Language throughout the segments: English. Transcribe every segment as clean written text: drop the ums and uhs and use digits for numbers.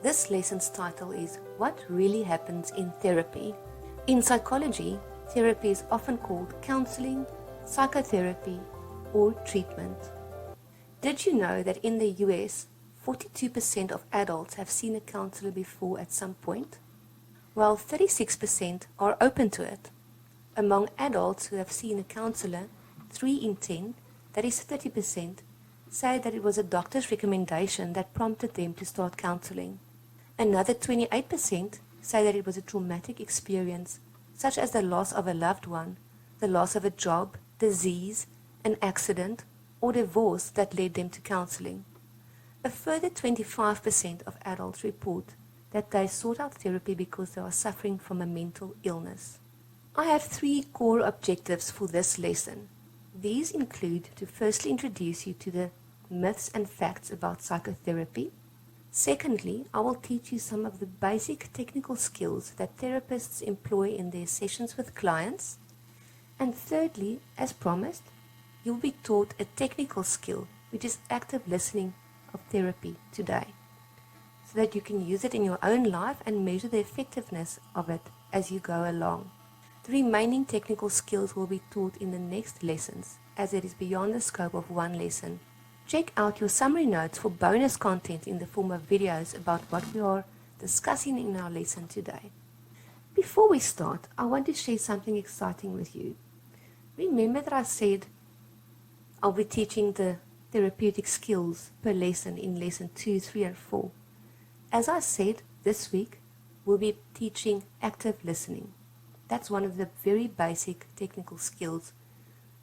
This lesson's title is What Really Happens in Therapy. In psychology, therapy is often called counseling, psychotherapy, or treatment. Did you know that in the US, 42% of adults have seen a counselor before at some point, while 36% are open to it? Among adults who have seen a counselor, 3 in 10, that is 30%, say that it was a doctor's recommendation that prompted them to start counseling. Another 28% say that it was a traumatic experience, such as the loss of a loved one, the loss of a job, disease, an accident, or divorce that led them to counseling. A further 25% of adults report that they sought out therapy because they are suffering from a mental illness. I have 3 core objectives for this lesson. These include to firstly introduce you to the myths and facts about psychotherapy. Secondly, I will teach you some of the basic technical skills that therapists employ in their sessions with clients. And thirdly, as promised, you will be taught a technical skill, which is active listening of therapy today, so that you can use it in your own life and measure the effectiveness of it as you go along. The remaining technical skills will be taught in the next lessons, as it is beyond the scope of one lesson. Check out your summary notes for bonus content in the form of videos about what we are discussing in our lesson today. Before we start, I want to share something exciting with you. Remember that I said I'll be teaching the therapeutic skills per lesson in lesson 2, 3, and 4. As I said, this week we'll be teaching active listening. That's one of the very basic technical skills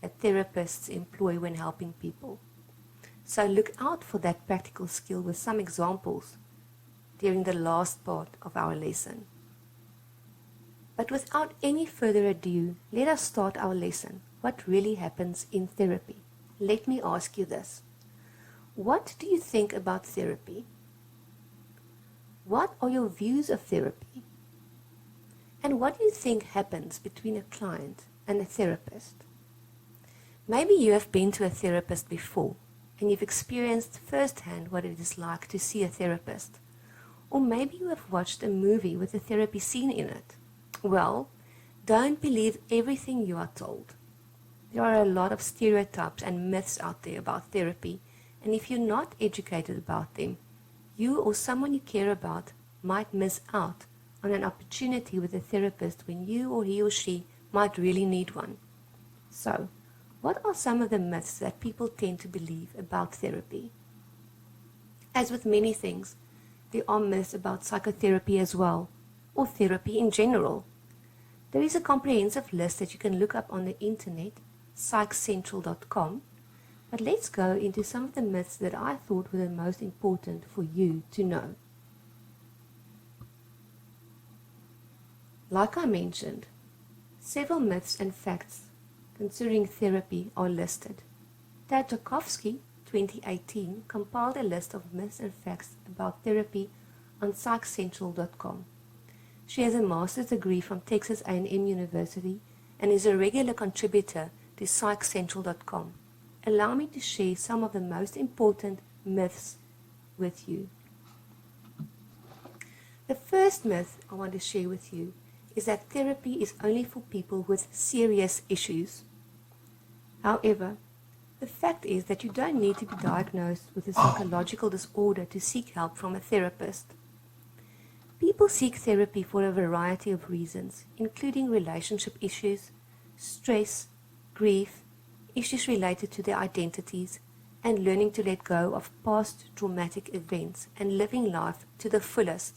that therapists employ when helping people. So look out for that practical skill with some examples during the last part of our lesson. But without any further ado, let us start our lesson. What really happens in therapy? Let me ask you this. What do you think about therapy? What are your views of therapy? And what do you think happens between a client and a therapist? Maybe you have been to a therapist before, and you've experienced firsthand what it is like to see a therapist. Or maybe you have watched a movie with a therapy scene in it. Well, don't believe everything you are told. There are a lot of stereotypes and myths out there about therapy, and if you're not educated about them, you or someone you care about might miss out on an opportunity with a therapist when you or he or she might really need one. So, what are some of the myths that people tend to believe about therapy? As with many things, there are myths about psychotherapy as well, or therapy in general. There is a comprehensive list that you can look up on the internet, psychcentral.com, but let's go into some of the myths that I thought were the most important for you to know. Like I mentioned, several myths and facts concerning therapy are listed. Tartakovsky, 2018, compiled a list of myths and facts about therapy on psychcentral.com. She has a master's degree from Texas A&M University and is a regular contributor to psychcentral.com. Allow me to share some of the most important myths with you. The first myth I want to share with you is that therapy is only for people with serious issues. However, the fact is that you don't need to be diagnosed with a psychological disorder to seek help from a therapist. People seek therapy for a variety of reasons, including relationship issues, stress, grief, issues related to their identities, and learning to let go of past traumatic events and living life to the fullest.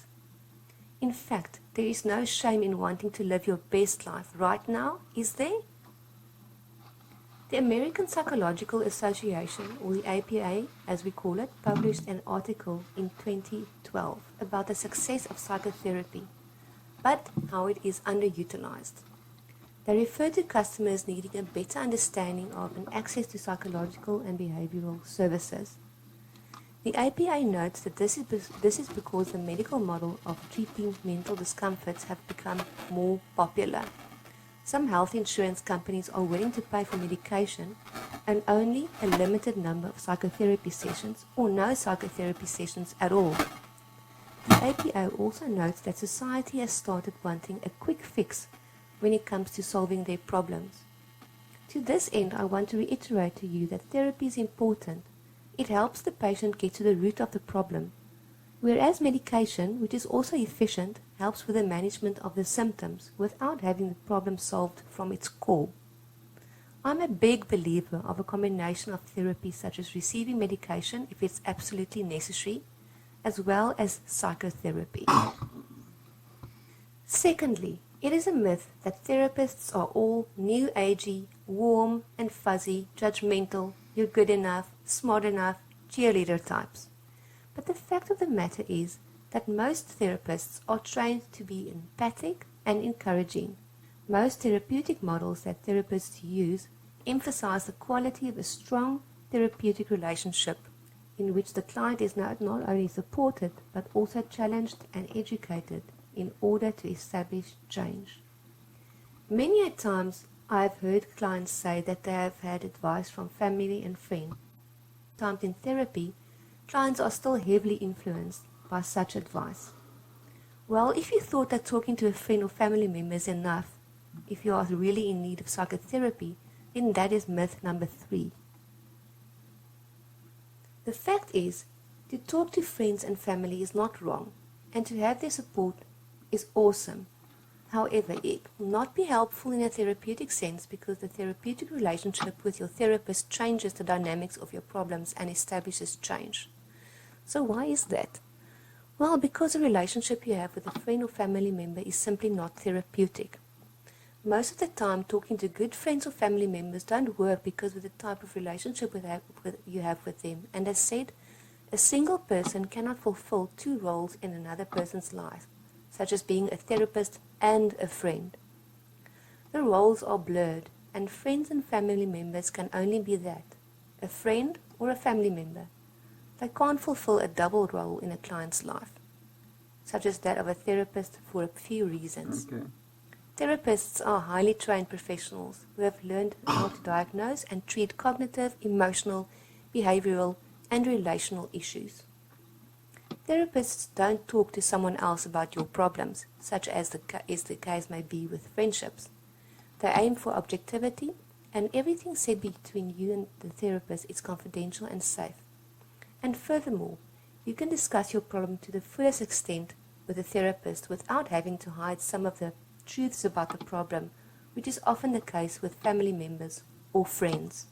In fact, there is no shame in wanting to live your best life right now, is there? The American Psychological Association, or the APA as we call it, published an article in 2012 about the success of psychotherapy, but how it is underutilized. They refer to customers needing a better understanding of and access to psychological and behavioral services. The APA notes that this is because the medical model of treating mental discomforts have become more popular. Some health insurance companies are willing to pay for medication and only a limited number of psychotherapy sessions or no psychotherapy sessions at all. The APO also notes that society has started wanting a quick fix when it comes to solving their problems. To this end, I want to reiterate to you that therapy is important. It helps the patient get to the root of the problem, whereas medication, which is also efficient, helps with the management of the symptoms without having the problem solved from its core. I'm a big believer of a combination of therapies such as receiving medication if it's absolutely necessary, as well as psychotherapy. Secondly, it is a myth that therapists are all new agey, warm and fuzzy, judgmental, you're good enough, smart enough, cheerleader types. But the fact of the matter is that most therapists are trained to be empathic and encouraging. Most therapeutic models that therapists use emphasize the quality of a strong therapeutic relationship in which the client is not only supported but also challenged and educated in order to establish change. Many a times I have heard clients say that they have had advice from family and friends. Sometimes in therapy, clients are still heavily influenced by such advice. Well, if you thought that talking to a friend or family member is enough, if you are really in need of psychotherapy, then that is myth number 3. The fact is, to talk to friends and family is not wrong, and to have their support is awesome. However, it will not be helpful in a therapeutic sense because the therapeutic relationship with your therapist changes the dynamics of your problems and establishes change. So why is that? Well, because the relationship you have with a friend or family member is simply not therapeutic. Most of the time, talking to good friends or family members don't work because of the type of relationship you have with them. And as said, a single person cannot fulfill 2 roles in another person's life, such as being a therapist and a friend. The roles are blurred, and friends and family members can only be that, a friend or a family member. They can't fulfill a double role in a client's life, such as that of a therapist for a few reasons. Okay. Therapists are highly trained professionals who have learned how to diagnose and treat cognitive, emotional, behavioral, and relational issues. Therapists don't talk to someone else about your problems, such as the case may be with friendships. They aim for objectivity, and everything said between you and the therapist is confidential and safe. And furthermore, you can discuss your problem to the fullest extent with the therapist without having to hide some of the truths about the problem, which is often the case with family members or friends.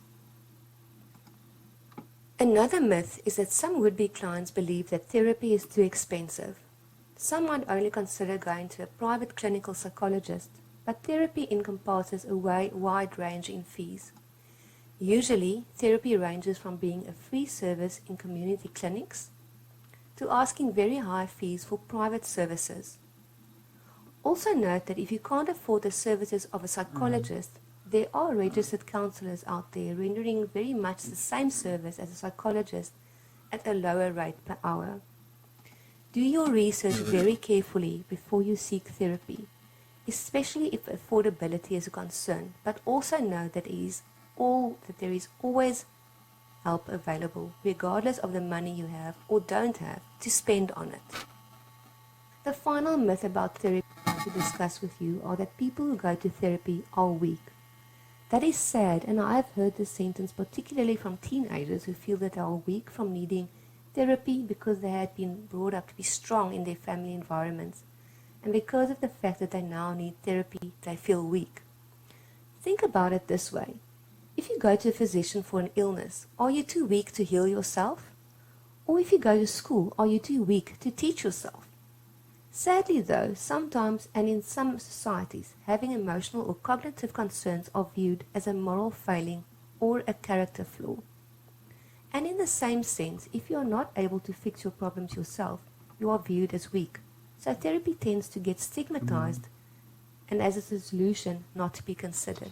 Another myth is that some would-be clients believe that therapy is too expensive. Some might only consider going to a private clinical psychologist, but therapy encompasses a wide range in fees. Usually, therapy ranges from being a free service in community clinics to asking very high fees for private services. Also note that if you can't afford the services of a psychologist, there are registered counselors out there rendering very much the same service as a psychologist at a lower rate per hour. Do your research very carefully before you seek therapy, especially if affordability is a concern, but also know that there is always help available, regardless of the money you have or don't have to spend on it. The final myth about therapy I want to discuss with you are that people who go to therapy are weak. That is sad, and I have heard this sentence particularly from teenagers who feel that they are weak from needing therapy because they had been brought up to be strong in their family environments, and because of the fact that they now need therapy, they feel weak. Think about it this way. If you go to a physician for an illness, are you too weak to heal yourself? Or if you go to school, are you too weak to teach yourself? Sadly though, sometimes and in some societies, having emotional or cognitive concerns are viewed as a moral failing or a character flaw. And in the same sense, if you are not able to fix your problems yourself, you are viewed as weak. So therapy tends to get stigmatized and as a solution not to be considered.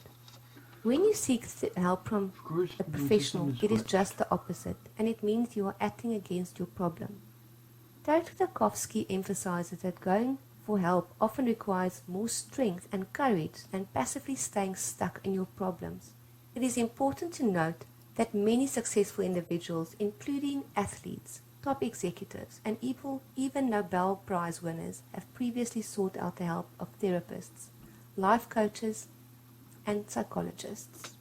When you seek help from a professional, it is just the opposite, and it means you are acting against your problem. Tarkovsky emphasizes that going for help often requires more strength and courage than passively staying stuck in your problems. It is important to note that many successful individuals, including athletes, top executives, and even Nobel Prize winners have previously sought out the help of therapists, life coaches, and psychologists.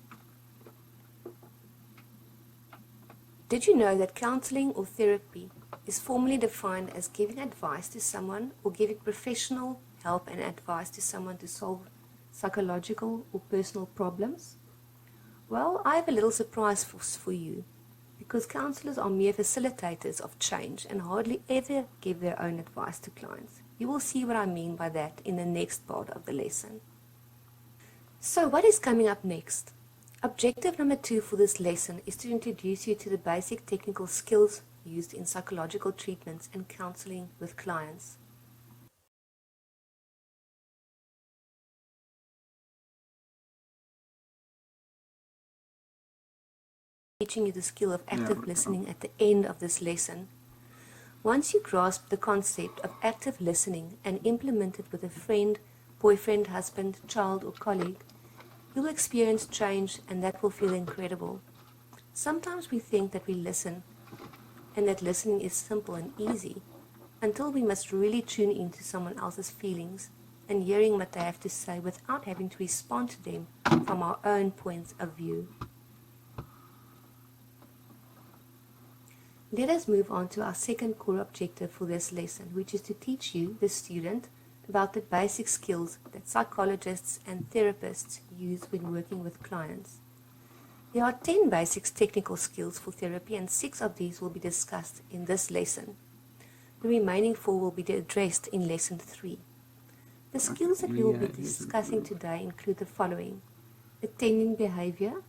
Did you know that counseling or therapy is formally defined as giving advice to someone or giving professional help and advice to someone to solve psychological or personal problems? Well, I have a little surprise for you, because counselors are mere facilitators of change and hardly ever give their own advice to clients. You will see what I mean by that in the next part of the lesson. So what is coming up next? Objective number 2 for this lesson is to introduce you to the basic technical skills used in psychological treatments and counseling with clients. Teaching you the skill of active listening at the end of this lesson. Once you grasp the concept of active listening and implement it with a friend, boyfriend, husband, child, or colleague, you'll experience change, and that will feel incredible. Sometimes we think that we listen and that listening is simple and easy, until we must really tune into someone else's feelings and hearing what they have to say without having to respond to them from our own points of view. Let us move on to our second core objective for this lesson, which is to teach you, the student, about the basic skills that psychologists and therapists use when working with clients. There are 10 basic technical skills for therapy, and 6 of these will be discussed in this lesson. The remaining 4 will be addressed in lesson 3. The skills that we will be discussing today include the following: attending behavior,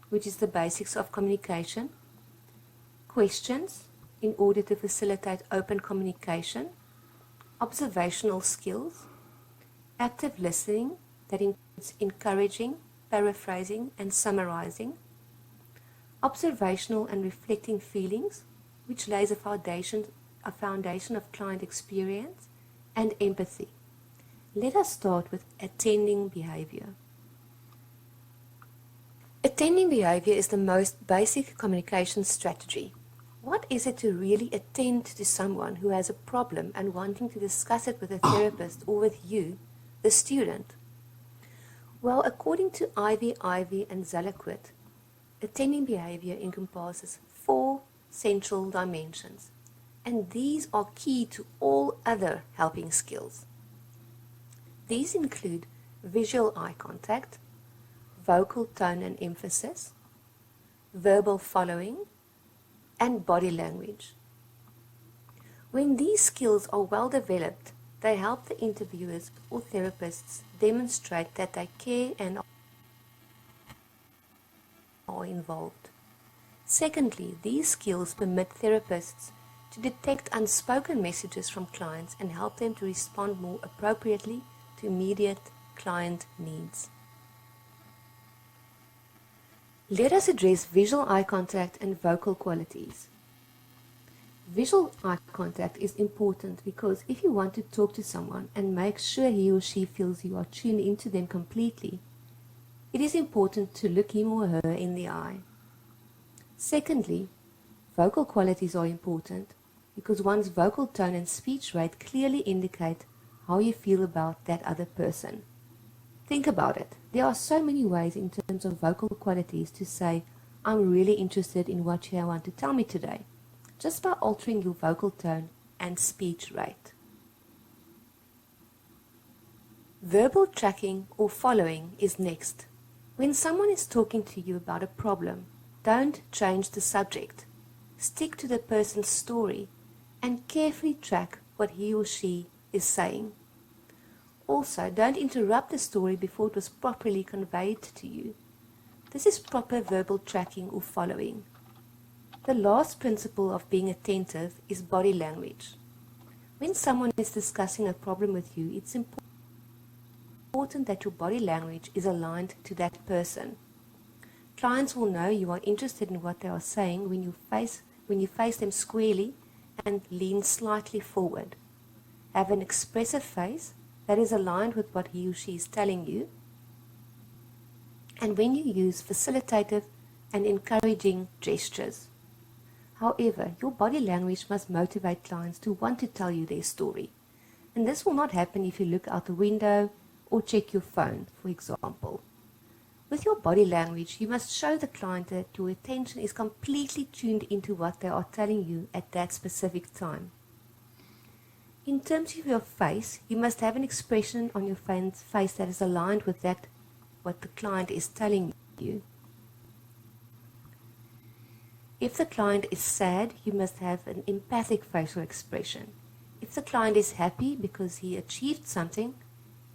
which is the basics of communication; questions, in order to facilitate open communication; observational skills; active listening, that includes encouraging, paraphrasing, and summarizing; observational and reflecting feelings, which lays a foundation of client experience; and empathy. Let us start with attending behavior. Attending behavior is the most basic communication strategy. What is it to really attend to someone who has a problem and wanting to discuss it with a therapist or with you, the student? Well, according to Ivy and Zalaquit, attending behavior encompasses 4 central dimensions, and these are key to all other helping skills. These include visual eye contact, vocal tone and emphasis, verbal following, and body language. When these skills are well developed, they help the interviewers or therapists demonstrate that they care and are involved. Secondly, these skills permit therapists to detect unspoken messages from clients and help them to respond more appropriately to immediate client needs. Let us address visual eye contact and vocal qualities. Visual eye contact is important because if you want to talk to someone and make sure he or she feels you are tuned into them completely, it is important to look him or her in the eye. Secondly, vocal qualities are important because one's vocal tone and speech rate clearly indicate how you feel about that other person. Think about it. There are so many ways in terms of vocal qualities to say, I'm really interested in what you want to tell me today, just by altering your vocal tone and speech rate. Verbal tracking or following is next. When someone is talking to you about a problem, don't change the subject. Stick to the person's story and carefully track what he or she is saying. Also, don't interrupt the story before it was properly conveyed to you. This is proper verbal tracking or following. The last principle of being attentive is body language. When someone is discussing a problem with you, it's important that your body language is aligned to that person. Clients will know you are interested in what they are saying when you face them squarely and lean slightly forward. Have an expressive face that is aligned with what he or she is telling you. And when you use facilitative and encouraging gestures. However, your body language must motivate clients to want to tell you their story. And this will not happen if you look out the window or check your phone, for example. With your body language, you must show the client that your attention is completely tuned into what they are telling you at that specific time. In terms of your face, you must have an expression on your face that is aligned with that what the client is telling you. If the client is sad, you must have an empathic facial expression. If the client is happy because he achieved something,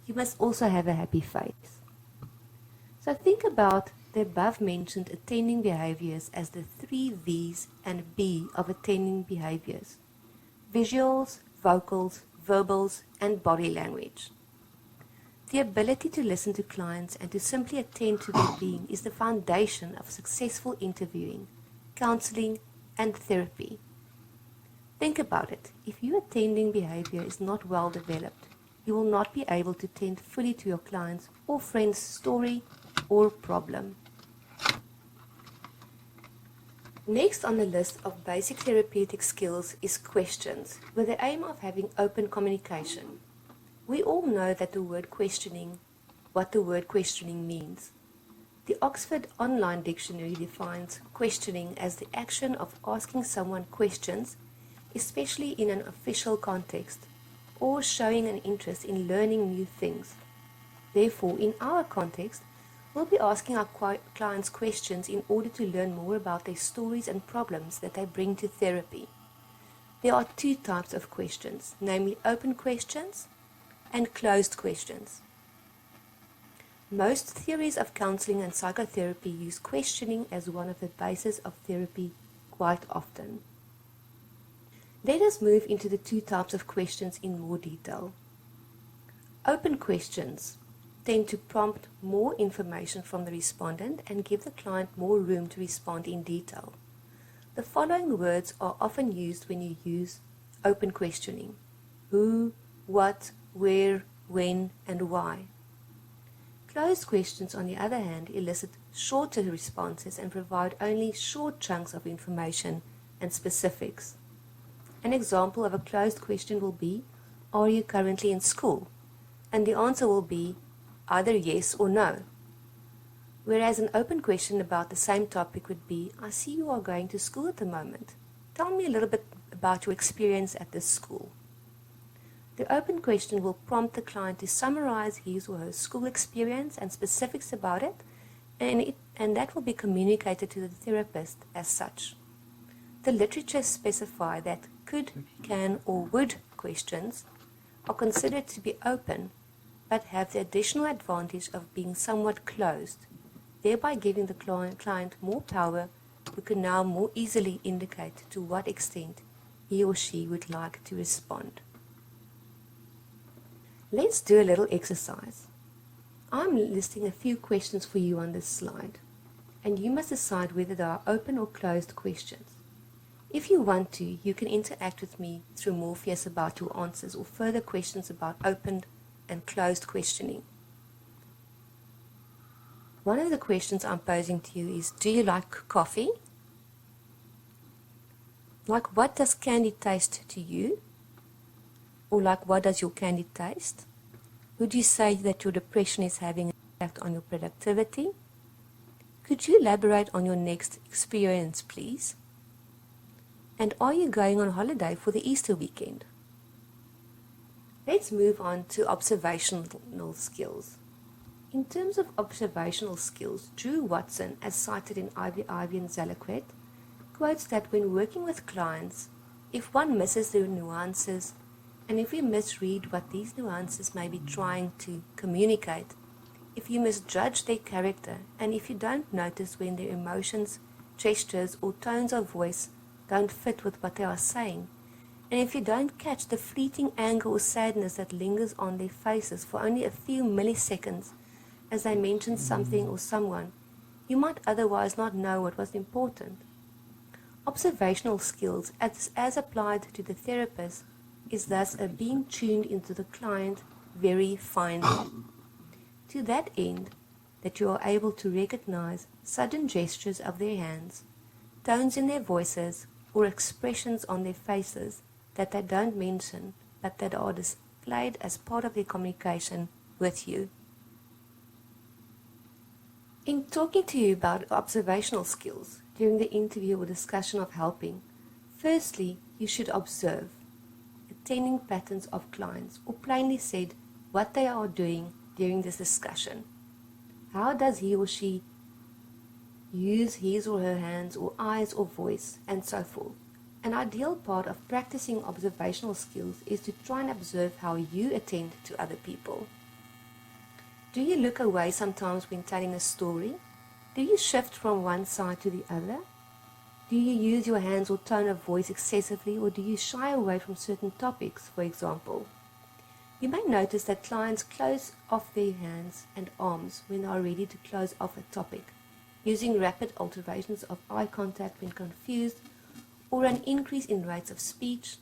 you must also have a happy face. So think about the above-mentioned attending behaviors as the 3 V's and B of attending behaviors: visuals, vocals, verbals, and body language. The ability to listen to clients and to simply attend to their being is the foundation of successful interviewing, counseling, and therapy. Think about it. If your attending behavior is not well developed, you will not be able to tend fully to your client's or friend's story or problem. Next on the list of basic therapeutic skills is questions, with the aim of having open communication. We all know that what the word questioning means. The Oxford Online Dictionary defines questioning as the action of asking someone questions, especially in an official context, or showing an interest in learning new things. Therefore, in our context, we'll be asking our clients questions in order to learn more about their stories and problems that they bring to therapy. There are 2 types of questions, namely open questions and closed questions. Most theories of counseling and psychotherapy use questioning as one of the bases of therapy quite often. Let us move into the 2 types of questions in more detail. Open questions tend to prompt more information from the respondent and give the client more room to respond in detail. The following words are often used when you use open questioning: who, what, where, when, and why. Closed questions, on the other hand, elicit shorter responses and provide only short chunks of information and specifics. An example of a closed question will be, are you currently in school? And the answer will be either yes or no. Whereas an open question about the same topic would be, I see you are going to school at the moment. Tell me a little bit about your experience at this school. The open question will prompt the client to summarize his or her school experience and specifics about it, and that will be communicated to the therapist as such. The literature specify that could, can, or would questions are considered to be open, but have the additional advantage of being somewhat closed, thereby giving the client more power, who can now more easily indicate to what extent he or she would like to respond. Let's do a little exercise. I'm listing a few questions for you on this slide, and you must decide whether they are open or closed questions. If you want to, you can interact with me through Morpheus about your answers or further questions about open and closed questioning. One of the questions I'm posing to you is, do you like coffee? Like, what does candy taste to you? Or like, what does your candy taste? Would you say that your depression is having an impact on your productivity? Could you elaborate on your next experience, please? And are you going on holiday for the Easter weekend? Let's move on to observational skills. In terms of observational skills, Drew Watson, as cited in Ivy and Zalaquette, quotes that when working with clients, if one misses the nuances, and if you misread what these nuances may be trying to communicate, if you misjudge their character, and if you don't notice when their emotions, gestures, or tones of voice don't fit with what they are saying, and if you don't catch the fleeting anger or sadness that lingers on their faces for only a few milliseconds as they mention something or someone, you might otherwise not know what was important. Observational skills, as applied to the therapist, is thus a being tuned into the client very finely. To that end, that you are able to recognize sudden gestures of their hands, tones in their voices, or expressions on their faces that they don't mention but that are displayed as part of their communication with you. In talking to you about observational skills during the interview or discussion of helping, firstly, you should observe attending patterns of clients, or plainly said, what they are doing during this discussion. How does he or she use his or her hands or eyes or voice, and so forth. An ideal part of practicing observational skills is to try and observe how you attend to other people. Do you look away sometimes when telling a story? Do you shift from one side to the other? Do you use your hands or tone of voice excessively, or do you shy away from certain topics, for example? You may notice that clients close off their hands and arms when they are ready to close off a topic, using rapid alterations of eye contact when confused, or an increase in rates of speech,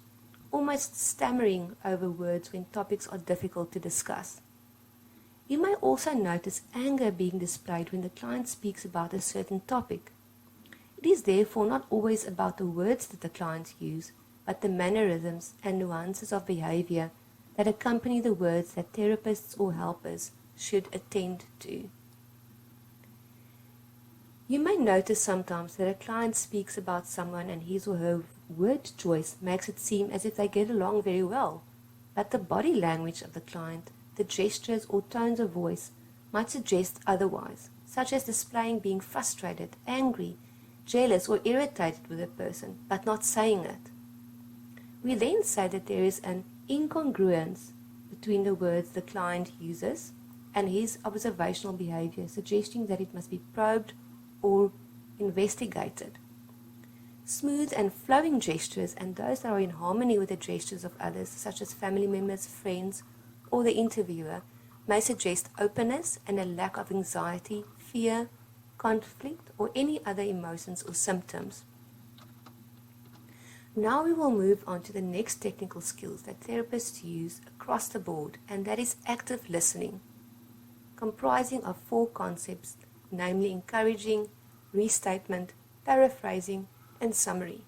almost stammering over words when topics are difficult to discuss. You may also notice anger being displayed when the client speaks about a certain topic. It is therefore not always about the words that the clients use, but the mannerisms and nuances of behavior that accompany the words that therapists or helpers should attend to. You may notice sometimes that a client speaks about someone and his or her word choice makes it seem as if they get along very well, but the body language of the client, the gestures or tones of voice might suggest otherwise, such as displaying being frustrated, angry, jealous or irritated with a person, but not saying it. We then say that there is an incongruence between the words the client uses and his observational behavior, suggesting that it must be probed or investigated. Smooth and flowing gestures and those that are in harmony with the gestures of others, such as family members, friends, or the interviewer, may suggest openness and a lack of anxiety, fear, conflict, or any other emotions or symptoms. Now we will move on to the next technical skills that therapists use across the board, and that is active listening, comprising of 4 concepts, namely encouraging, restatement, paraphrasing, and summary.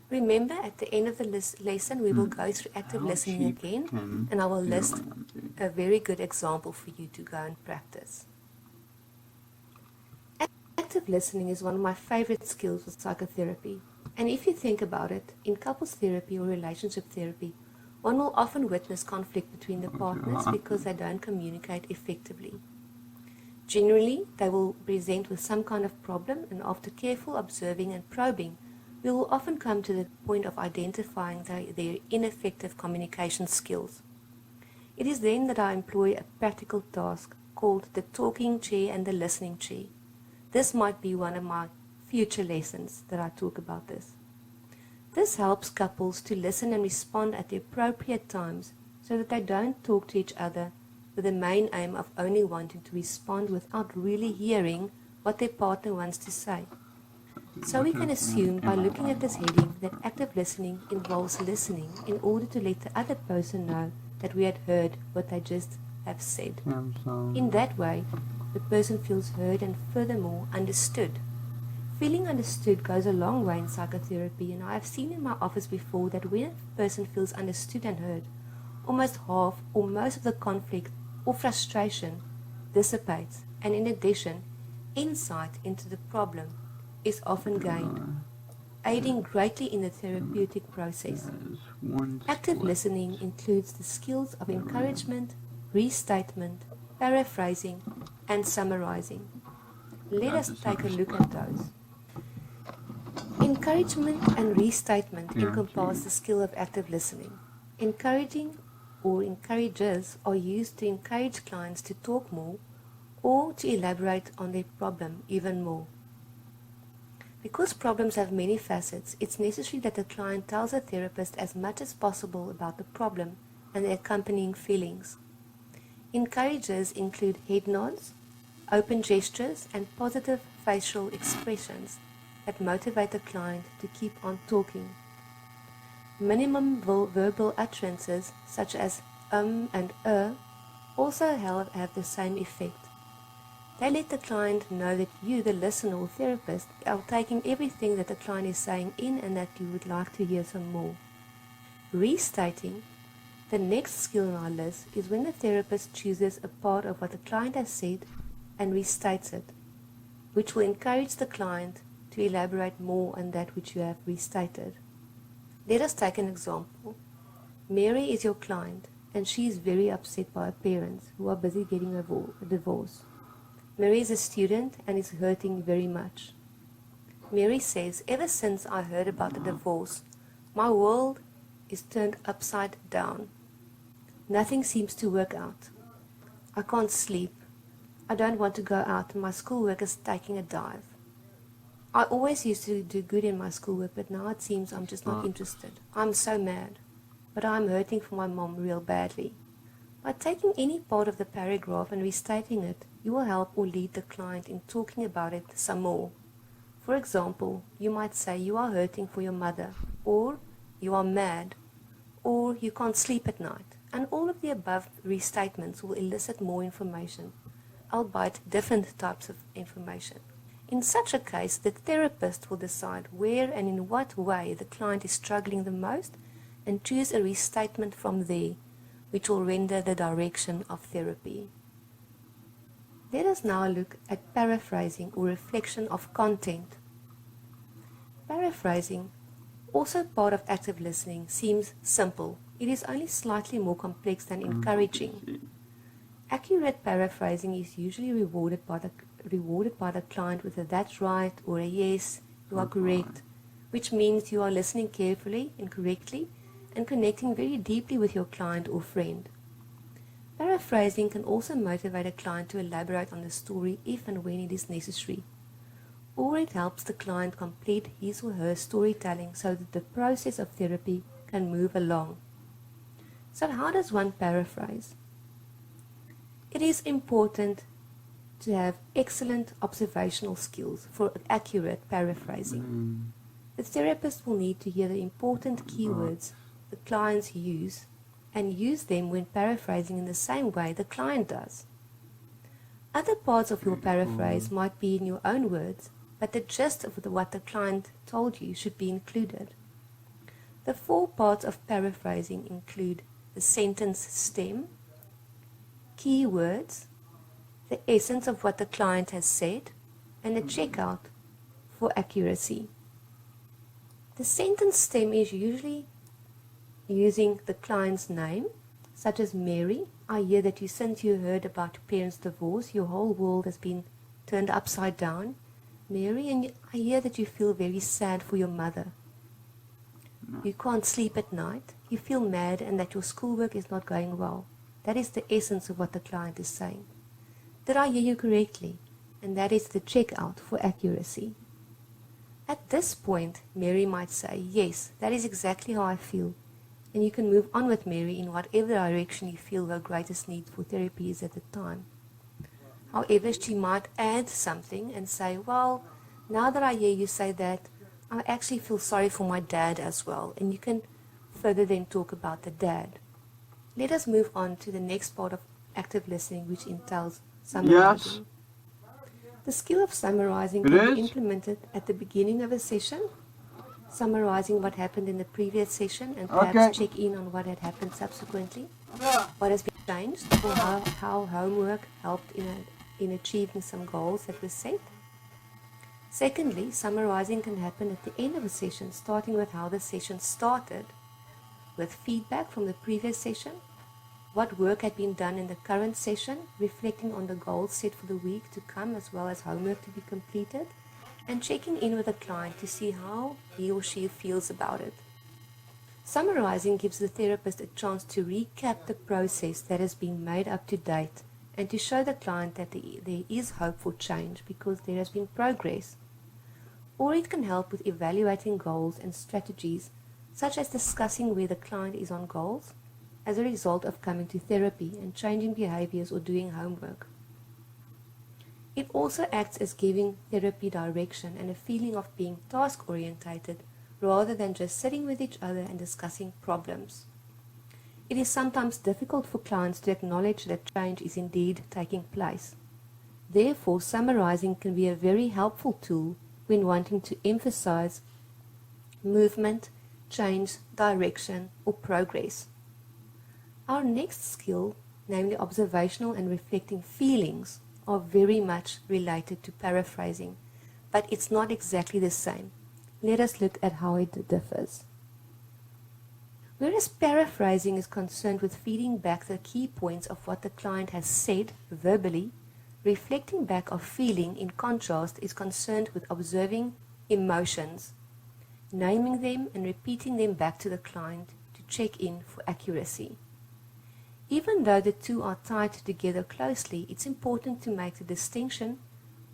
Remember, at the end of the lesson, we will go through active listening again, and I will list a very good example for you to go and practice. Active listening is one of my favorite skills with psychotherapy. And if you think about it, in couples therapy or relationship therapy, one will often witness conflict between the partners because they don't communicate effectively. Generally, they will present with some kind of problem, and after careful observing and probing, we will often come to the point of identifying their ineffective communication skills. It is then that I employ a practical task called the talking chair and the listening chair. This might be one of my future lessons that I talk about this. This helps couples to listen and respond at the appropriate times so that they don't talk to each other with the main aim of only wanting to respond without really hearing what their partner wants to say. So we can assume by looking at this heading that active listening involves listening in order to let the other person know that we had heard what they just have said. In that way, the person feels heard and furthermore understood. Feeling understood goes a long way in psychotherapy, and I have seen in my office before that when a person feels understood and heard, almost half or most of the conflict or frustration dissipates, and in addition, insight into the problem is often gained, aiding greatly in the therapeutic process. Active listening includes the skills of encouragement, restatement, paraphrasing, and summarizing. Let us take a look at those. Encouragement and restatement encompass the skill of active listening. Encouraging or encourages are used to encourage clients to talk more or to elaborate on their problem even more. Because problems have many facets, it's necessary that the client tells the therapist as much as possible about the problem and the accompanying feelings. Encouragers include head nods, open gestures, and positive facial expressions that motivate the client to keep on talking. Minimum verbal utterances such as and also have the same effect. They let the client know that you, the listener or therapist, are taking everything that the client is saying in and that you would like to hear some more. Restating, the next skill on our list, is when the therapist chooses a part of what the client has said and restates it, which will encourage the client to elaborate more on that which you have restated. Let us take an example. Mary is your client and she is very upset by her parents who are busy getting a divorce. Mary is a student and is hurting very much. Mary says, "Ever since I heard about the divorce, my world is turned upside down. Nothing seems to work out. I can't sleep. I don't want to go out and my schoolwork is taking a dive. I always used to do good in my schoolwork, but now it seems I'm just not interested. I'm so mad, but I'm hurting for my mom real badly." By taking any part of the paragraph and restating it, you will help or lead the client in talking about it some more. For example, you might say you are hurting for your mother, or you are mad, or you can't sleep at night, and all of the above restatements will elicit more information, albeit different types of information. In such a case, the therapist will decide where and in what way the client is struggling the most and choose a restatement from there, which will render the direction of therapy. Let us now look at paraphrasing or reflection of content. Paraphrasing, also part of active listening, seems simple. It is only slightly more complex than encouraging. Accurate paraphrasing is usually rewarded by the client with a "that's right" or a "yes, you are correct," which means you are listening carefully and correctly and connecting very deeply with your client or friend. Paraphrasing can also motivate a client to elaborate on the story if and when it is necessary, or it helps the client complete his or her storytelling so that the process of therapy can move along. So how does one paraphrase? It is important to have excellent observational skills for accurate paraphrasing. The therapist will need to hear the important keywords the clients use and use them when paraphrasing in the same way the client does. Other parts of your paraphrase might be in your own words, but the gist of what the client told you should be included. The 4 parts of paraphrasing include the sentence stem, keywords, the essence of what the client has said, and a checkout for accuracy. The sentence stem is usually using the client's name, such as Mary. "I hear that since you heard about your parents' divorce, your whole world has been turned upside down. Mary, and I hear that you feel very sad for your mother. You can't sleep at night. You feel mad and that your schoolwork is not going well." That is the essence of what the client is saying. Did I hear you correctly? And that is the checkout for accuracy. At this point, Mary might say, "Yes, that is exactly how I feel." And you can move on with Mary in whatever direction you feel her greatest need for therapy is at the time. However, she might add something and say, "Well, now that I hear you say that, I actually feel sorry for my dad as well." And you can further then talk about the dad. Let us move on to the next part of active listening, which entails summarizing. The skill of summarizing can be implemented at the beginning of a session, summarizing what happened in the previous session and perhaps check in on what had happened subsequently, what has been changed, or how homework helped in achieving some goals that were set. Secondly, summarizing can happen at the end of a session, starting with how the session started, with feedback from the previous session, what work had been done in the current session, reflecting on the goals set for the week to come as well as homework to be completed, and checking in with the client to see how he or she feels about it. Summarizing gives the therapist a chance to recap the process that has been made up to date and to show the client that there is hope for change because there has been progress. Or it can help with evaluating goals and strategies, such as discussing where the client is on goals as a result of coming to therapy and changing behaviors or doing homework. It also acts as giving therapy direction and a feeling of being task-orientated rather than just sitting with each other and discussing problems. It is sometimes difficult for clients to acknowledge that change is indeed taking place. Therefore, summarizing can be a very helpful tool when wanting to emphasize movement, change, direction, or progress. Our next skill, namely observational and reflecting feelings, are very much related to paraphrasing, but it's not exactly the same. Let us look at how it differs. Whereas paraphrasing is concerned with feeding back the key points of what the client has said verbally, reflecting back of feeling, in contrast, is concerned with observing emotions, naming them and repeating them back to the client to check in for accuracy. Even though the two are tied together closely, it's important to make the distinction,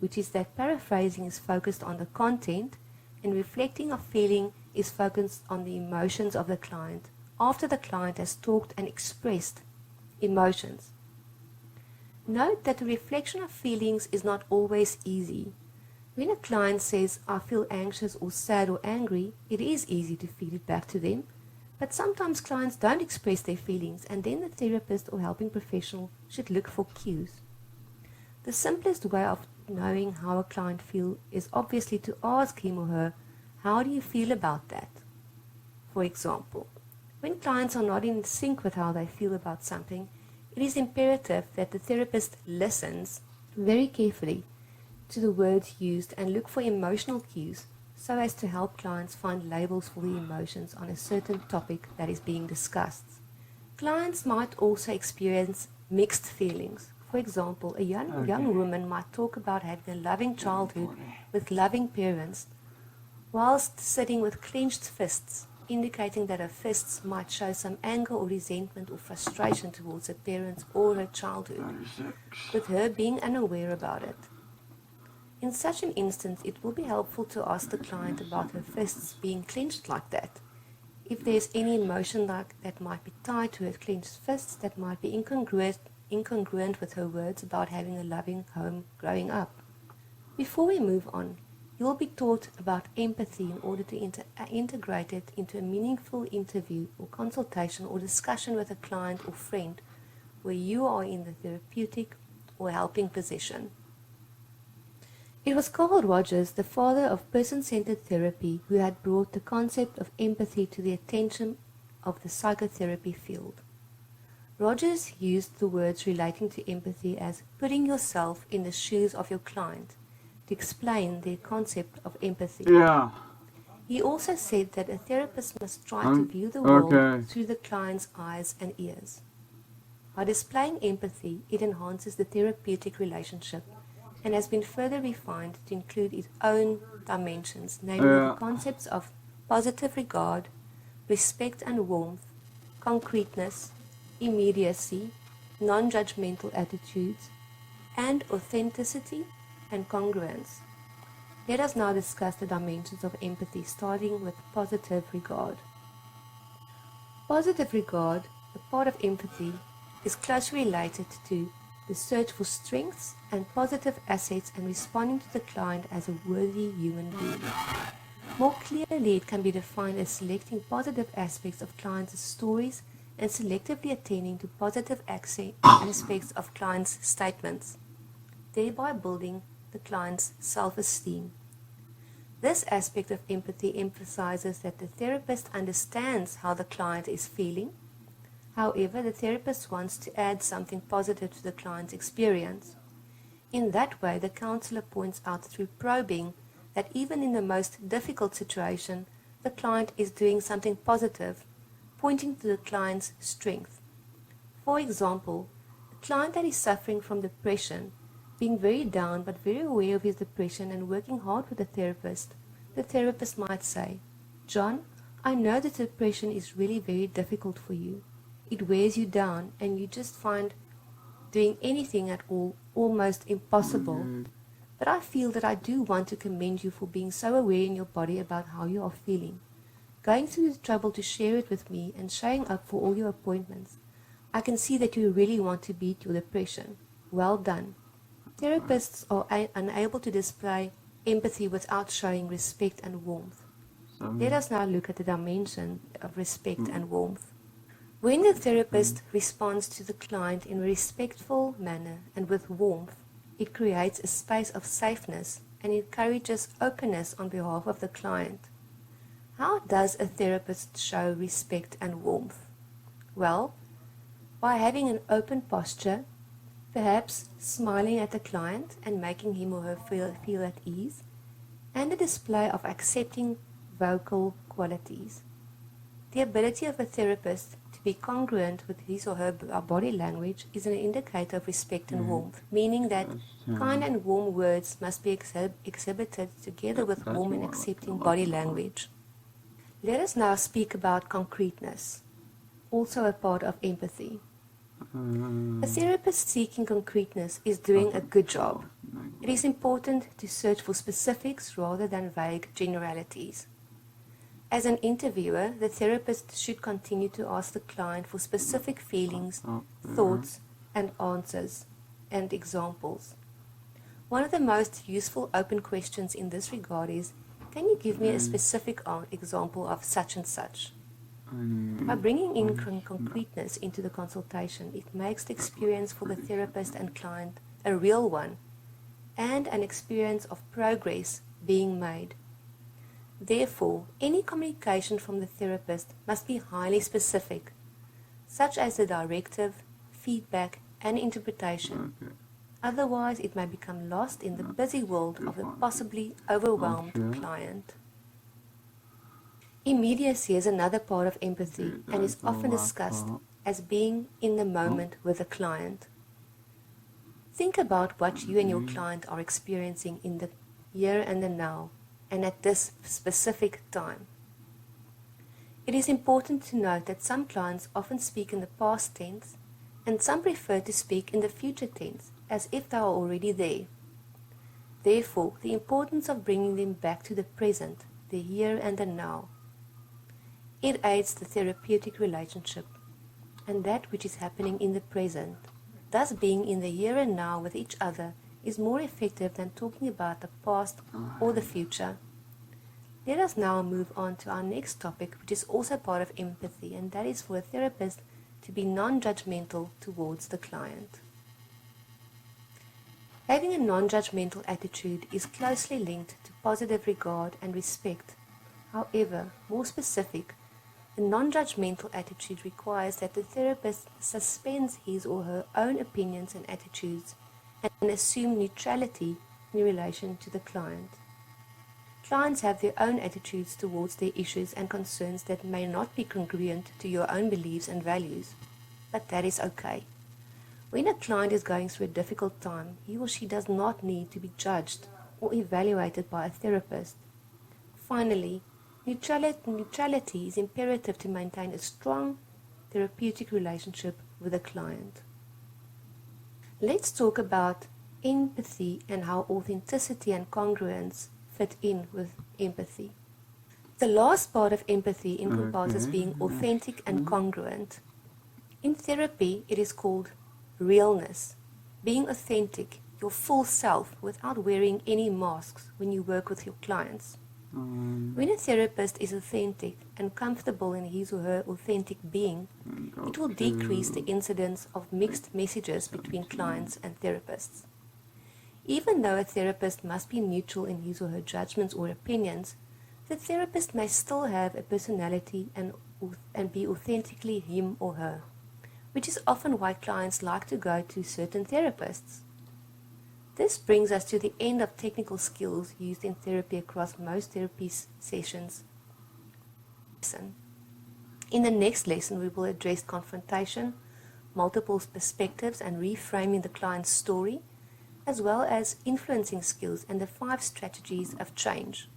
which is that paraphrasing is focused on the content and reflecting of feeling is focused on the emotions of the client after the client has talked and expressed emotions. Note that the reflection of feelings is not always easy. When a client says, "I feel anxious or sad or angry," it is easy to feed it back to them, but sometimes clients don't express their feelings, and then the therapist or helping professional should look for cues. The simplest way of knowing how a client feels is obviously to ask him or her, "How do you feel about that?" For example, when clients are not in sync with how they feel about something, it is imperative that the therapist listens very carefully to the words used and look for emotional cues so as to help clients find labels for the emotions on a certain topic that is being discussed. Clients might also experience mixed feelings. For example, a young woman might talk about having a loving childhood with loving parents whilst sitting with clenched fists, indicating that her fists might show some anger or resentment or frustration towards her parents or her childhood, with her being unaware about it. In such an instance, it will be helpful to ask the client about her fists being clenched like that. If there is any emotion like that might be tied to her clenched fists that might be incongruent with her words about having a loving home growing up. Before we move on, you will be taught about empathy in order to integrate it into a meaningful interview or consultation or discussion with a client or friend where you are in the therapeutic or helping position. It was Carl Rogers, the father of person-centered therapy, who had brought the concept of empathy to the attention of the psychotherapy field. Rogers used the words relating to empathy as putting yourself in the shoes of your client to explain the concept of empathy. Yeah. He also said that a therapist must try to view the world through the client's eyes and ears. By displaying empathy, it enhances the therapeutic relationship and has been further refined to include its own dimensions, namely the concepts of positive regard, respect and warmth, concreteness, immediacy, non-judgmental attitudes, and authenticity and congruence. Let us now discuss the dimensions of empathy, starting with positive regard. Positive regard, a part of empathy, is closely related to the search for strengths and positive assets and responding to the client as a worthy human being. More clearly, it can be defined as selecting positive aspects of clients' stories and selectively attending to positive aspects of clients' statements, thereby building the client's self-esteem. This aspect of empathy emphasizes that the therapist understands how the client is feeling. However, the therapist wants to add something positive to the client's experience. In that way, the counselor points out through probing that even in the most difficult situation, the client is doing something positive, pointing to the client's strength. For example, a client that is suffering from depression, being very down but very aware of his depression and working hard with the therapist might say, "John, I know that depression is really very difficult for you. It wears you down and you just find doing anything at all almost impossible. But I feel that I do want to commend you for being so aware in your body about how you are feeling, going through the trouble to share it with me and showing up for all your appointments. I can see that you really want to beat your depression. Well done." Therapists are unable to display empathy without showing respect and warmth. Let us now look at the dimension of respect and warmth. When the therapist responds to the client in a respectful manner and with warmth, It creates a space of safeness and encourages openness on behalf of the client. How does a therapist show respect and warmth? Well, by having an open posture, perhaps smiling at the client and making him or her feel at ease, and a display of accepting vocal qualities. The ability of a therapist to be congruent with his or her body language is an indicator of respect and warmth, meaning that kind and warm words must be exhibited together with warm and accepting body language. Let us now speak about concreteness, also a part of empathy. A therapist seeking concreteness is doing a good job. It is important to search for specifics rather than vague generalities. As an interviewer, the therapist should continue to ask the client for specific feelings, thoughts, and answers, and examples. One of the most useful open questions in this regard is, can you give me a specific example of such and such? By bringing in concreteness into the consultation, it makes the experience for the therapist and client a real one, and an experience of progress being made. Therefore, any communication from the therapist must be highly specific, such as the directive, feedback, and interpretation. Otherwise, it may become lost in the busy world of the possibly overwhelmed client. Immediacy is another part of empathy and is often discussed as being in the moment with the client. Think about what you and your client are experiencing in the here and the now, and at this specific time. It is important to note that some clients often speak in the past tense, and some prefer to speak in the future tense, as if they are already there. Therefore, the importance of bringing them back to the present, the here and the now. It aids the therapeutic relationship and that which is happening in the present. Thus, being in the here and now with each other is more effective than talking about the past or the future. Let us now move on to our next topic, which is also part of empathy, and that is for a therapist to be non-judgmental towards the client. Having a non-judgmental attitude is closely linked to positive regard and respect. However, more specific, a non-judgmental attitude requires that the therapist suspends his or her own opinions and attitudes and assume neutrality in relation to the client. Clients have their own attitudes towards their issues and concerns that may not be congruent to your own beliefs and values, but that is okay. When a client is going through a difficult time, he or she does not need to be judged or evaluated by a therapist. Finally, neutrality is imperative to maintain a strong therapeutic relationship with a client. Let's talk about empathy and how authenticity and congruence fit in with empathy. The last part of empathy encompasses being authentic and congruent. In therapy, it is called realness, being authentic, your full self without wearing any masks when you work with your clients. When a therapist is authentic and comfortable in his or her authentic being, it will decrease the incidence of mixed messages between clients and therapists. Even though a therapist must be neutral in his or her judgments or opinions, the therapist may still have a personality and be authentically him or her, which is often why clients like to go to certain therapists. This brings us to the end of technical skills used in therapy across most therapy sessions. In the next lesson, we will address confrontation, multiple perspectives, and reframing the client's story, as well as influencing skills and the 5 strategies of change.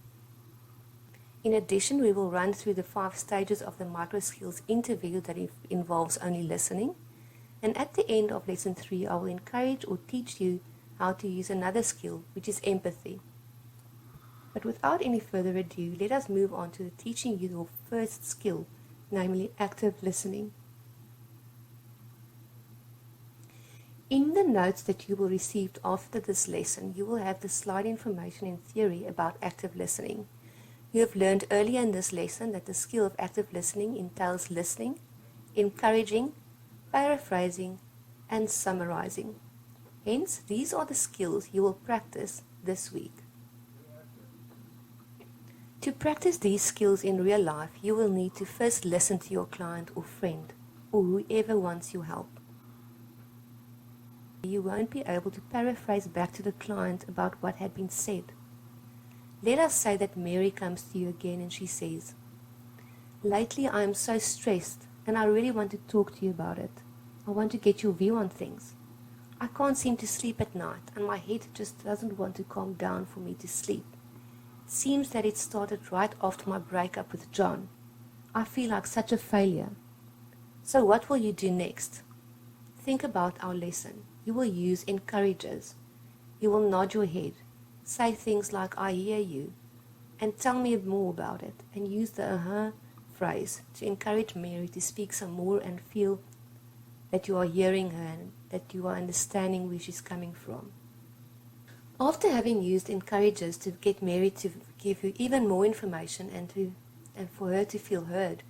In addition, we will run through the 5 stages of the micro-skills interview that involves only listening, and at the end of lesson 3, I will encourage or teach you how to use another skill, which is empathy. But without any further ado, let us move on to teaching you your first skill, namely active listening. In the notes that you will receive after this lesson, you will have the slide information in theory about active listening. You have learned earlier in this lesson that the skill of active listening entails listening, encouraging, paraphrasing, and summarizing. Hence, these are the skills you will practice this week. To practice these skills in real life, you will need to first listen to your client or friend, or whoever wants your help. You won't be able to paraphrase back to the client about what had been said. Let us say that Mary comes to you again and she says, "Lately I am so stressed and I really want to talk to you about it. I want to get your view on things. I can't seem to sleep at night and my head just doesn't want to calm down for me to sleep. It seems that it started right after my breakup with John. I feel like such a failure. So what will you do next?" Think about our lesson. You will use encouragers. You will nod your head, say things like "I hear you," and "tell me more about it," and use the phrase to encourage Mary to speak some more and feel that you are hearing her and that you are understanding where she's coming from. After having used encouragers to get Mary to give you even more information and for her to feel heard,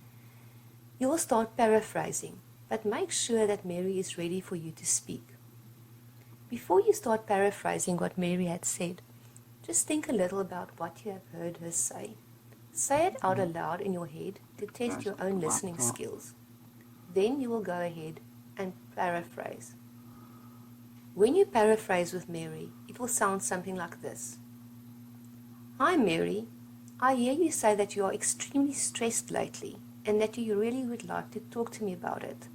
you will start paraphrasing, but make sure that Mary is ready for you to speak. Before you start paraphrasing what Mary had said, just think a little about what you have heard her say. Say it out aloud in your head to test your own listening skills. Then you will go ahead and paraphrase. When you paraphrase with Mary, it will sound something like this. "Hi Mary, I hear you say that you are extremely stressed lately and that you really would like to talk to me about it.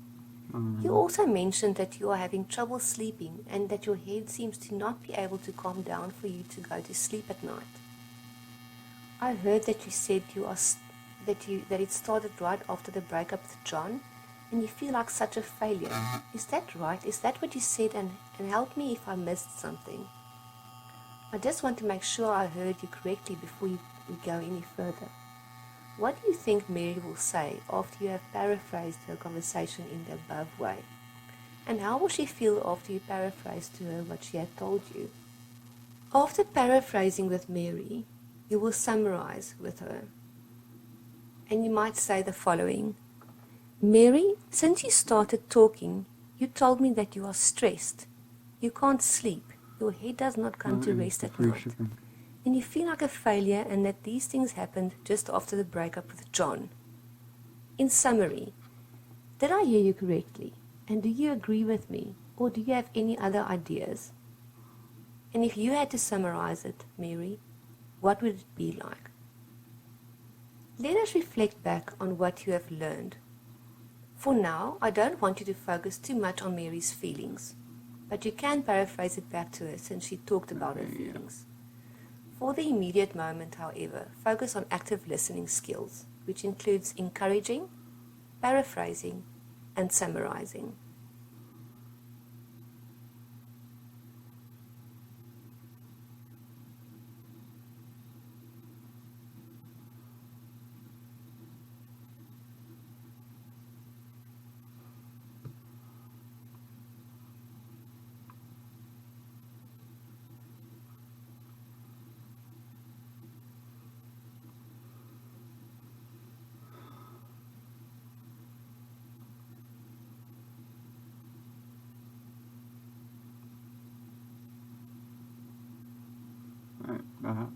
You also mentioned that you are having trouble sleeping and that your head seems to not be able to calm down for you to go to sleep at night. I heard that you said that it started right after the breakup with John and you feel like such a failure. Is that right? Is that what you said? And help me if I missed something. I just want to make sure I heard you correctly before we go any further. What do you think Mary will say after you have paraphrased her conversation in the above way? And how will she feel after you paraphrase to her what she had told you?" After paraphrasing with Mary, you will summarize with her. And you might say the following. "Mary, since you started talking, you told me that you are stressed. You can't sleep. Your head does not come to rest at night. And you feel like a failure and that these things happened just after the breakup with John. In summary, did I hear you correctly? And do you agree with me? Or do you have any other ideas? And if you had to summarize it, Mary, what would it be like?" Let us reflect back on what you have learned. For now, I don't want you to focus too much on Mary's feelings, but you can paraphrase it back to her since she talked about her feelings. For the immediate moment, however, focus on active listening skills, which includes encouraging, paraphrasing, and summarizing. Uh-huh.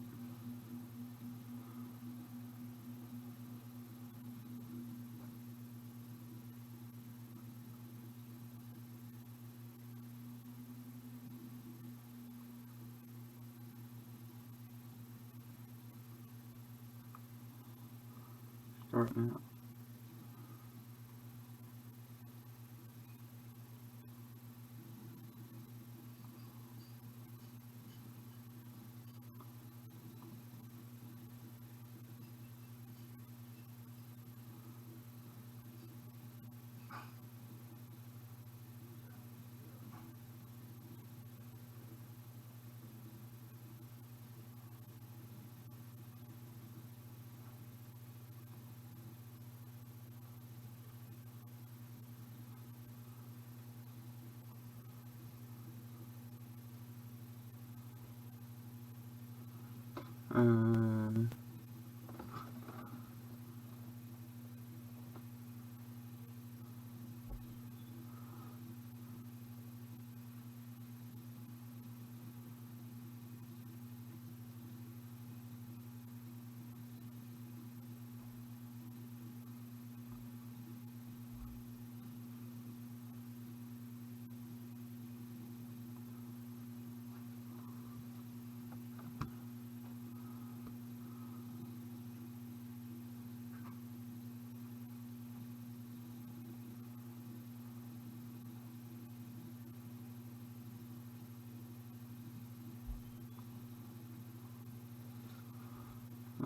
Start now.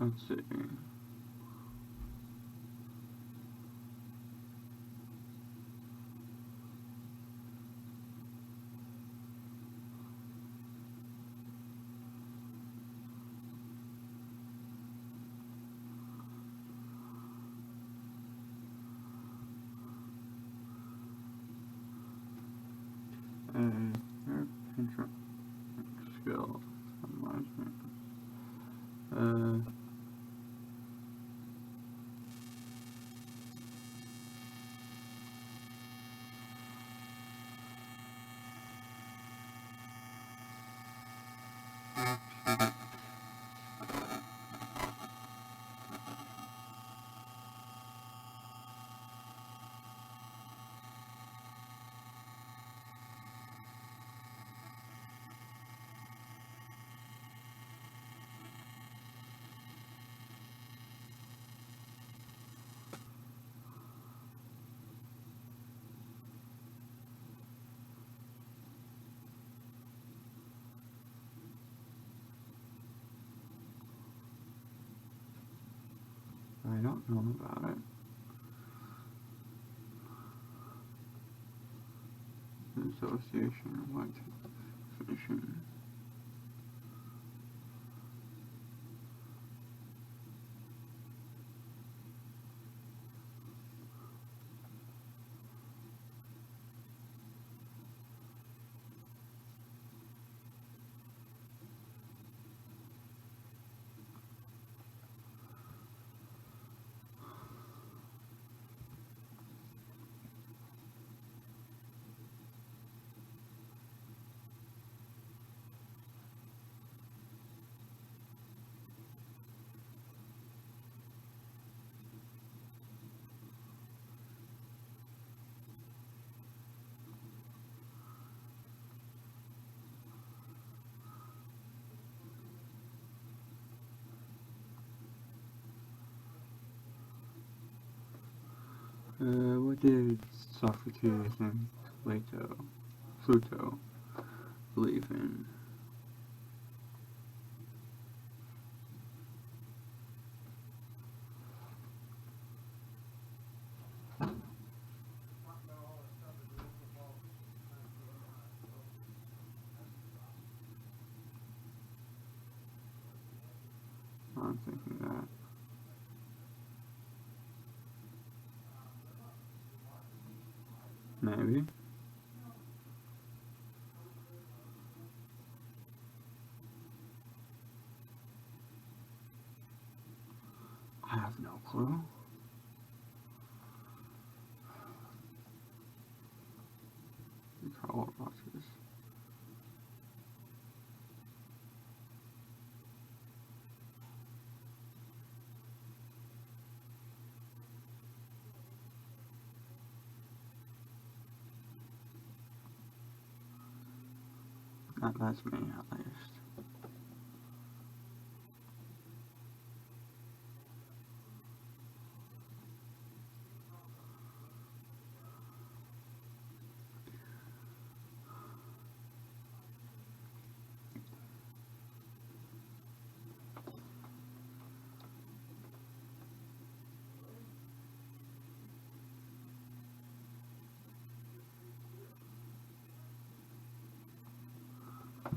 Let's see. Your skills. I don't know about it. Association, what definition? What did Socrates and Pluto believe in? I'm thinking that. Maybe. I have no clue. These are all watches. That's me, at least.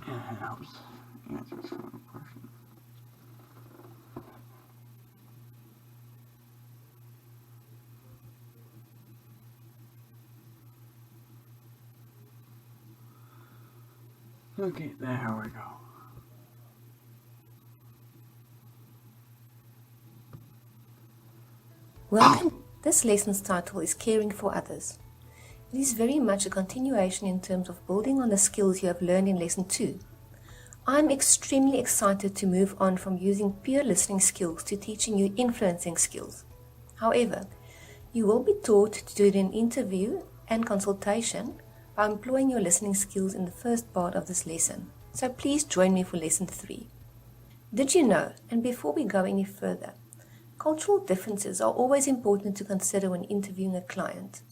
Yeah, it helps answer some of the questions. Okay, there we go. Welcome. This lesson's title is Caring for Others. It is very much a continuation in terms of building on the skills you have learned in Lesson 2. I'm extremely excited to move on from using pure listening skills to teaching you influencing skills. However, you will be taught to do an interview and consultation by employing your listening skills in the first part of this lesson. So please join me for Lesson 3. Did you know, and before we go any further, cultural differences are always important to consider when interviewing a client.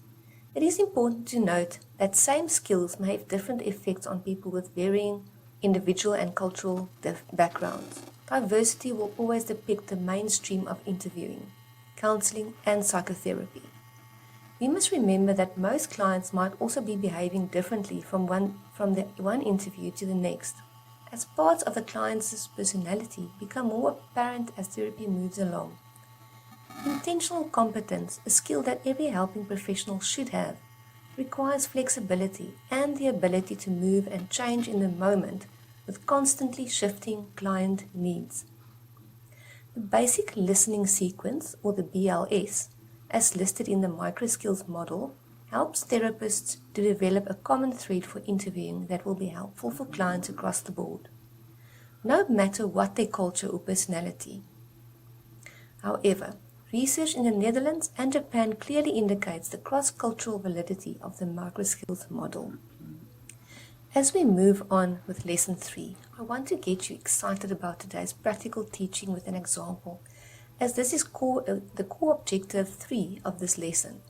It is important to note that same skills may have different effects on people with varying individual and cultural backgrounds. Diversity will always depict the mainstream of interviewing, counseling, and psychotherapy. We must remember that most clients might also be behaving differently from the one interview to the next, as parts of the client's personality become more apparent as therapy moves along. Intentional competence, a skill that every helping professional should have, requires flexibility and the ability to move and change in the moment with constantly shifting client needs. The basic listening sequence, or the BLS, as listed in the microskills model, helps therapists to develop a common thread for interviewing that will be helpful for clients across the board, no matter what their culture or personality. However, research in the Netherlands and Japan clearly indicates the cross-cultural validity of the microskills model. As we move on with Lesson 3, I want to get you excited about today's practical teaching with an example, as this is the core objective 3 of this lesson.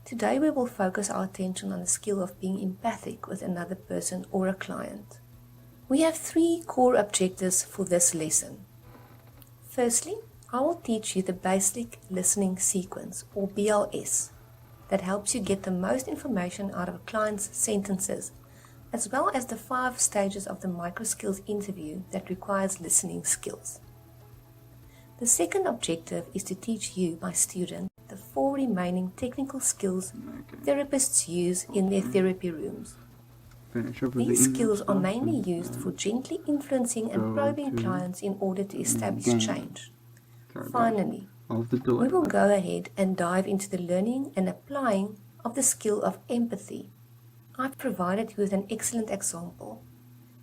Today we will focus our attention on the skill of being empathic with another person or a client. We have 3 core objectives for this lesson. Firstly, I will teach you the basic listening sequence, or BLS, that helps you get the most information out of a client's sentences, as well as the 5 stages of the microskills interview that requires listening skills. The second objective is to teach you, my student, the 4 remaining technical skills therapists use in their therapy rooms. These skills are mainly used for gently influencing and probing clients in order to establish change. Finally, we will go ahead and dive into the learning and applying of the skill of empathy. I've provided you with an excellent example,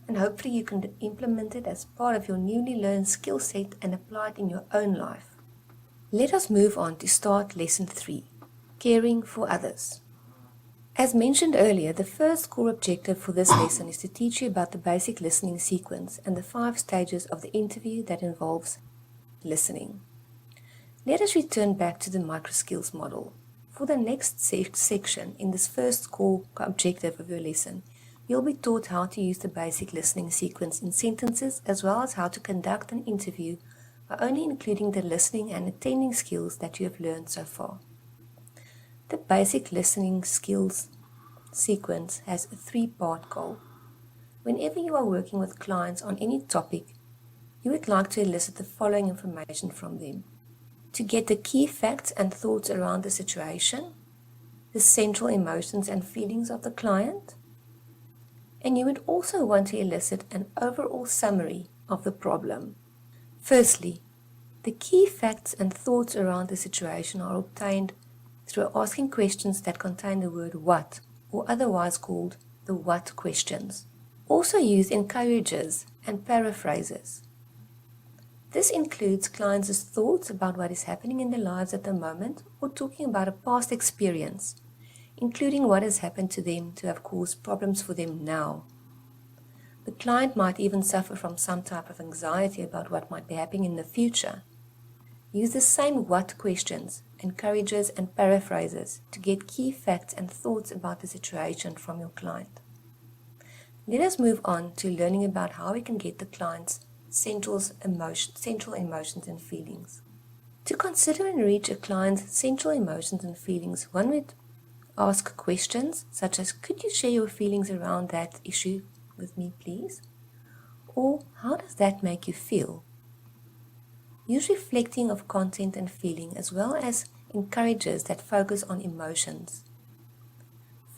and hopefully you can implement it as part of your newly learned skill set and apply it in your own life. Let us move on to start Lesson 3, Caring for Others. As mentioned earlier, the first core objective for this lesson is to teach you about the basic listening sequence and the 5 stages of the interview that involves listening. Let us return back to the microskills model. For the next section in this first core objective of your lesson, you'll be taught how to use the basic listening sequence in sentences, as well as how to conduct an interview by only including the listening and attending skills that you have learned so far. The basic listening skills sequence has a 3-part goal. Whenever you are working with clients on any topic, you would like to elicit the following information from them: to get the key facts and thoughts around the situation, the central emotions and feelings of the client, and you would also want to elicit an overall summary of the problem. Firstly, the key facts and thoughts around the situation are obtained through asking questions that contain the word what, or otherwise called the what questions. Also use encourages and paraphrases. This includes clients' thoughts about what is happening in their lives at the moment, or talking about a past experience, including what has happened to them to have caused problems for them now. The client might even suffer from some type of anxiety about what might be happening in the future. Use the same what questions, encourages and paraphrases to get key facts and thoughts about the situation from your client. Let us move on to learning about how we can get the client's central emotions and feelings. To consider and reach a client's central emotions and feelings, one would ask questions such as, could you share your feelings around that issue with me, please? Or, how does that make you feel? Use reflecting of content and feeling, as well as encourages that focus on emotions.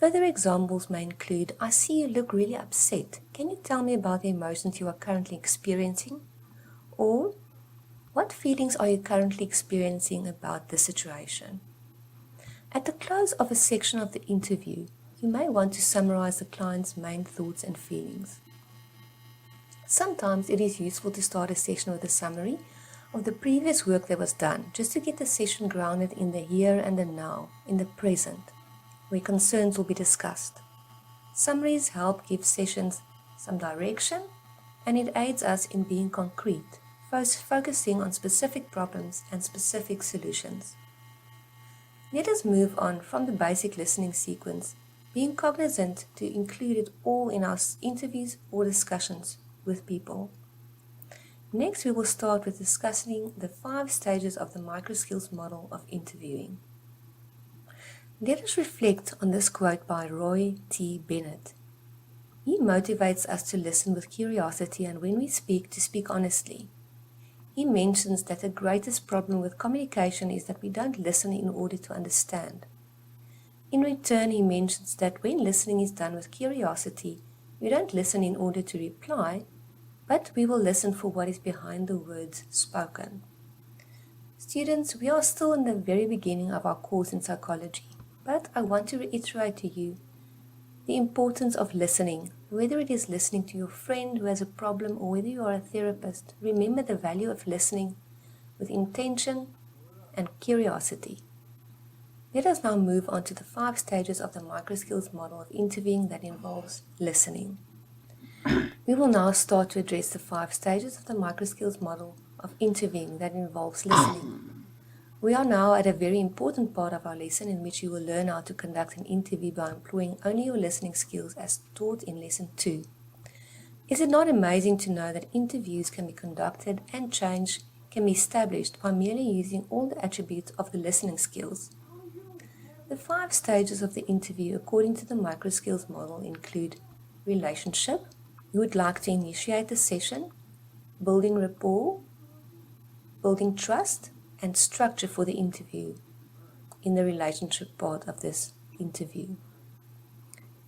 Further examples may include, I see you look really upset. Can you tell me about the emotions you are currently experiencing? Or, what feelings are you currently experiencing about this situation? At the close of a section of the interview, you may want to summarize the client's main thoughts and feelings. Sometimes it is useful to start a session with a summary of the previous work that was done, just to get the session grounded in the here and the now, in the present, where concerns will be discussed. Summaries help give sessions some direction, and it aids us in being concrete, first focusing on specific problems and specific solutions. Let us move on from the basic listening sequence, being cognizant to include it all in our interviews or discussions with people. Next, we will start with discussing the 5 stages of the microskills model of interviewing. Let us reflect on this quote by Roy T. Bennett. He motivates us to listen with curiosity and when we speak, to speak honestly. He mentions that the greatest problem with communication is that we don't listen in order to understand. In return, he mentions that when listening is done with curiosity, we don't listen in order to reply, but we will listen for what is behind the words spoken. Students, we are still in the very beginning of our course in psychology, but I want to reiterate to you the importance of listening. Whether it is listening to your friend who has a problem or whether you are a therapist, remember the value of listening with intention and curiosity. Let us now move on to the 5 stages of the microskills model of interviewing that involves listening. We will now start to address the 5 stages of the microskills model of interviewing that involves listening. We are now at a very important part of our lesson in which you will learn how to conduct an interview by employing only your listening skills as taught in Lesson 2. Is it not amazing to know that interviews can be conducted and change can be established by merely using all the attributes of the listening skills? The 5 stages of the interview according to the microskills model include relationship. You would like to initiate the session, building rapport, building trust, and structure for the interview in the relationship part of this interview.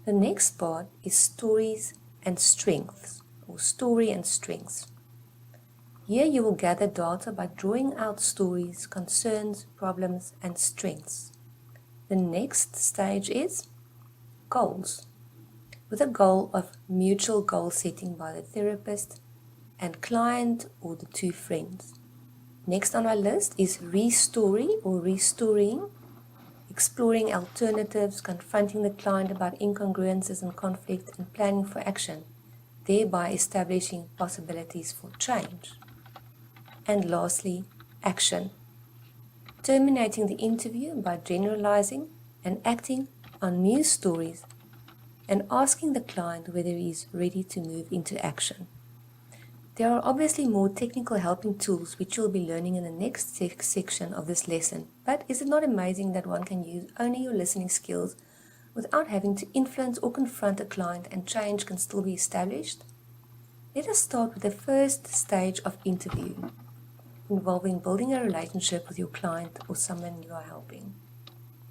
The next part is stories and strengths, or story and strengths. Here you will gather data by drawing out stories, concerns, problems, and strengths. The next stage is goals, with a goal of mutual goal setting by the therapist and client or the 2 friends. Next on our list is re-story or restoring, exploring alternatives, confronting the client about incongruences and conflict, and planning for action, thereby establishing possibilities for change. And lastly, action, terminating the interview by generalizing and acting on new stories and asking the client whether he is ready to move into action. There are obviously more technical helping tools which you'll be learning in the next section of this lesson, but is it not amazing that one can use only your listening skills without having to influence or confront a client and change can still be established? Let us start with the first stage of interview, involving building a relationship with your client or someone you are helping.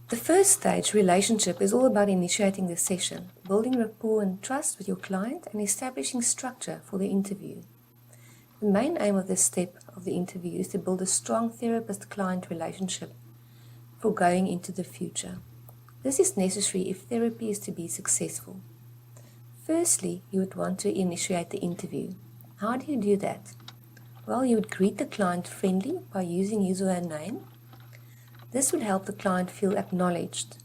The first stage, relationship, is all about initiating the session, building rapport and trust with your client, and establishing structure for the interview. The main aim of this step of the interview is to build a strong therapist-client relationship for going into the future. This is necessary if therapy is to be successful. Firstly, you would want to initiate the interview. How do you do that? Well, you would greet the client friendly by using his or her name. This would help the client feel acknowledged.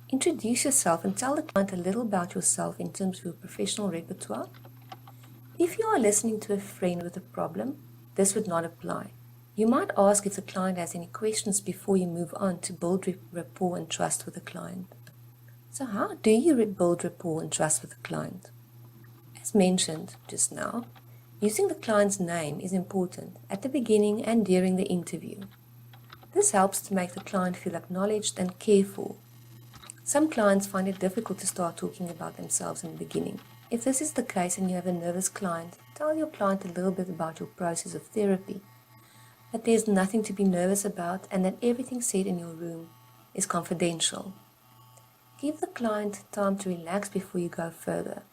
Introduce yourself and tell the client a little about yourself in terms of your professional repertoire. If you are listening to a friend with a problem, this would not apply. You might ask if the client has any questions before you move on to build rapport and trust with the client. So how do you build rapport and trust with the client? As mentioned just now, using the client's name is important at the beginning and during the interview. This helps to make the client feel acknowledged and cared for. Some clients find it difficult to start talking about themselves in the beginning. If this is the case and you have a nervous client, tell your client a little bit about your process of therapy, that there's nothing to be nervous about and that everything said in your room is confidential. Give the client time to relax before you go further.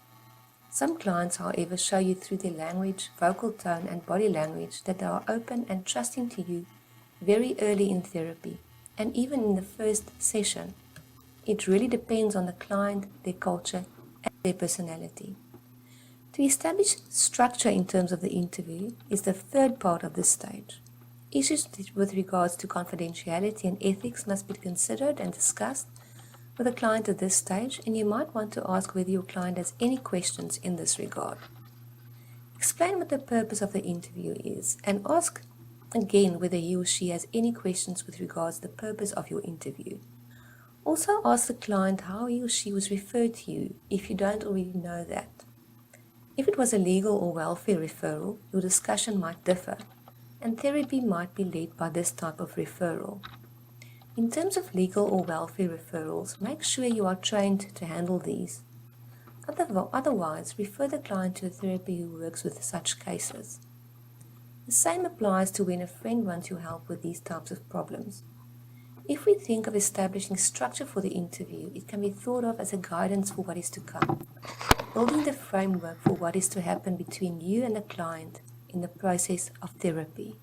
Some clients, however, show you through their language, vocal tone and body language that they are open and trusting to you very early in therapy and even in the first session. It really depends on the client, their culture, and their personality. To establish structure in terms of the interview is the third part of this stage. Issues with regards to confidentiality and ethics must be considered and discussed with the client at this stage, and you might want to ask whether your client has any questions in this regard. Explain what the purpose of the interview is and ask again whether he or she has any questions with regards to the purpose of your interview. Also ask the client how he or she was referred to you if you don't already know that. If it was a legal or welfare referral, your discussion might differ, and therapy might be led by this type of referral. In terms of legal or welfare referrals, make sure you are trained to handle these. Otherwise, refer the client to a therapist who works with such cases. The same applies to when a friend wants your help with these types of problems. If we think of establishing structure for the interview, it can be thought of as a guidance for what is to come, building the framework for what is to happen between you and the client in the process of therapy.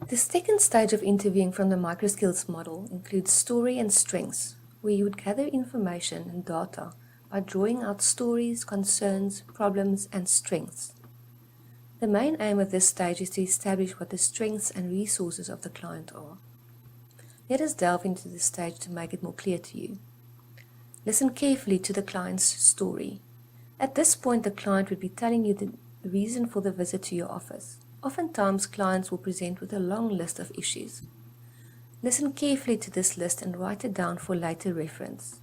The second stage of interviewing from the microskills model includes story and strengths, where you would gather information and data by drawing out stories, concerns, problems, and strengths. The main aim of this stage is to establish what the strengths and resources of the client are. Let us delve into this stage to make it more clear to you. Listen carefully to the client's story. At this point, the client would be telling you the reason for the visit to your office. Oftentimes, clients will present with a long list of issues. Listen carefully to this list and write it down for later reference.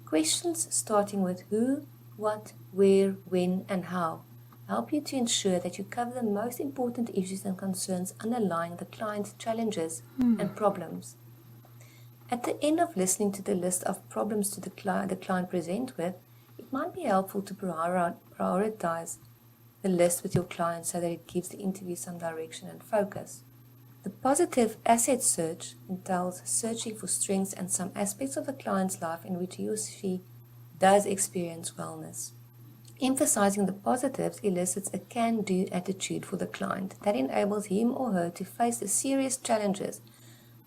Questions starting with who, what, where, when, and how help you to ensure that you cover the most important issues and concerns underlying the client's challenges and problems. At the end of listening to the list of problems to the client present with, it might be helpful to prioritize the list with your client so that it gives the interview some direction and focus. The positive asset search entails searching for strengths and some aspects of the client's life in which he or she does experience wellness. Emphasizing the positives elicits a can-do attitude for the client that enables him or her to face the serious challenges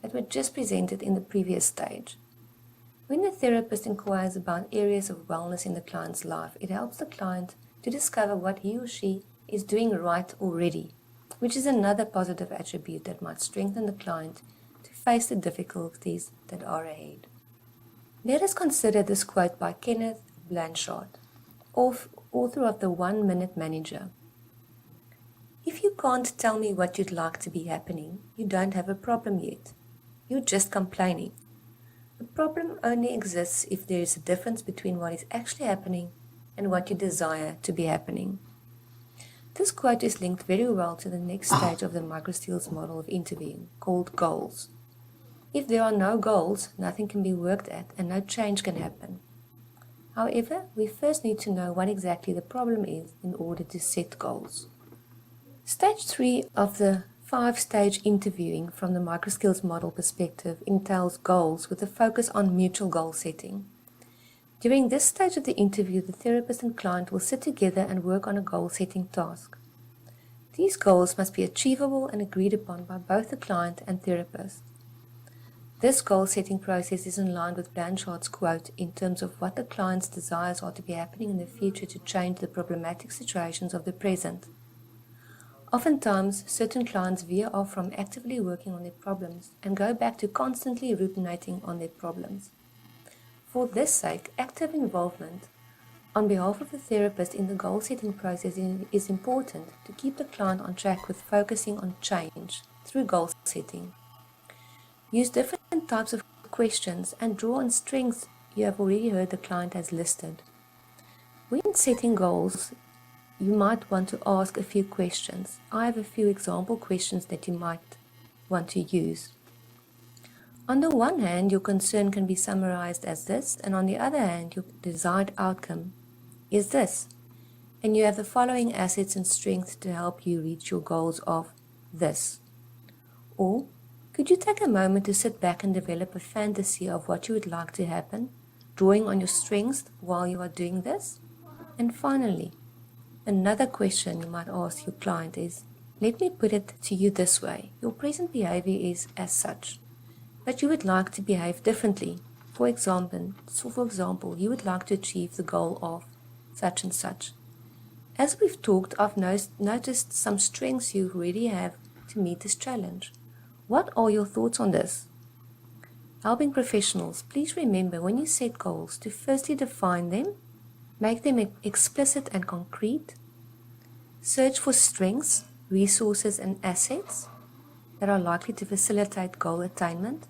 that were just presented in the previous stage. When the therapist inquires about areas of wellness in the client's life, it helps the client to discover what he or she is doing right already, which is another positive attribute that might strengthen the client to face the difficulties that are ahead. Let us consider this quote by Kenneth Blanchard, author of The 1 Minute Manager. If you can't tell me what you'd like to be happening, you don't have a problem yet. You're just complaining. The problem only exists if there is a difference between what is actually happening and what you desire to be happening. This quote is linked very well to the next stage of the microskills model of interviewing, called goals. If there are no goals, nothing can be worked at and no change can happen. However, we first need to know what exactly the problem is in order to set goals. Stage 3 of the 5-stage interviewing from the microskills model perspective entails goals with a focus on mutual goal setting. During this stage of the interview, the therapist and client will sit together and work on a goal-setting task. These goals must be achievable and agreed upon by both the client and therapist. This goal-setting process is in line with Blanchard's quote in terms of what the client's desires are to be happening in the future to change the problematic situations of the present. Oftentimes, certain clients veer off from actively working on their problems and go back to constantly ruminating on their problems. For this sake, active involvement on behalf of the therapist in the goal-setting process is important to keep the client on track with focusing on change through goal setting. Use different types of questions and draw on strengths you have already heard the client has listed. When setting goals, you might want to ask a few questions. I have a few example questions that you might want to use. On the one hand, your concern can be summarized as this, and on the other hand, your desired outcome is this. And you have the following assets and strengths to help you reach your goals of this. Or, could you take a moment to sit back and develop a fantasy of what you would like to happen, drawing on your strengths while you are doing this? And finally, another question you might ask your client is, let me put it to you this way. Your present behavior is as such, but you would like to behave differently. For example, you would like to achieve the goal of such and such. As we've talked, I've noticed some strengths you already have to meet this challenge. What are your thoughts on this? Helping professionals, please remember when you set goals to firstly define them, make them explicit and concrete, search for strengths, resources and assets that are likely to facilitate goal attainment,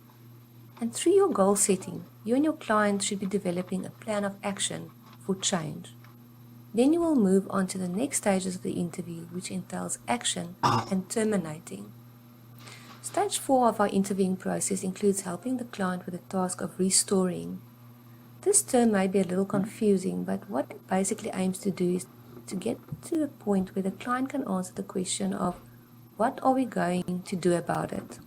and through your goal setting, you and your client should be developing a plan of action for change. Then you will move on to the next stages of the interview, which entails action and terminating. Stage 4 of our interviewing process includes helping the client with the task of restoring. This term may be a little confusing, but what it basically aims to do is to get to the point where the client can answer the question of, what are we going to do about it?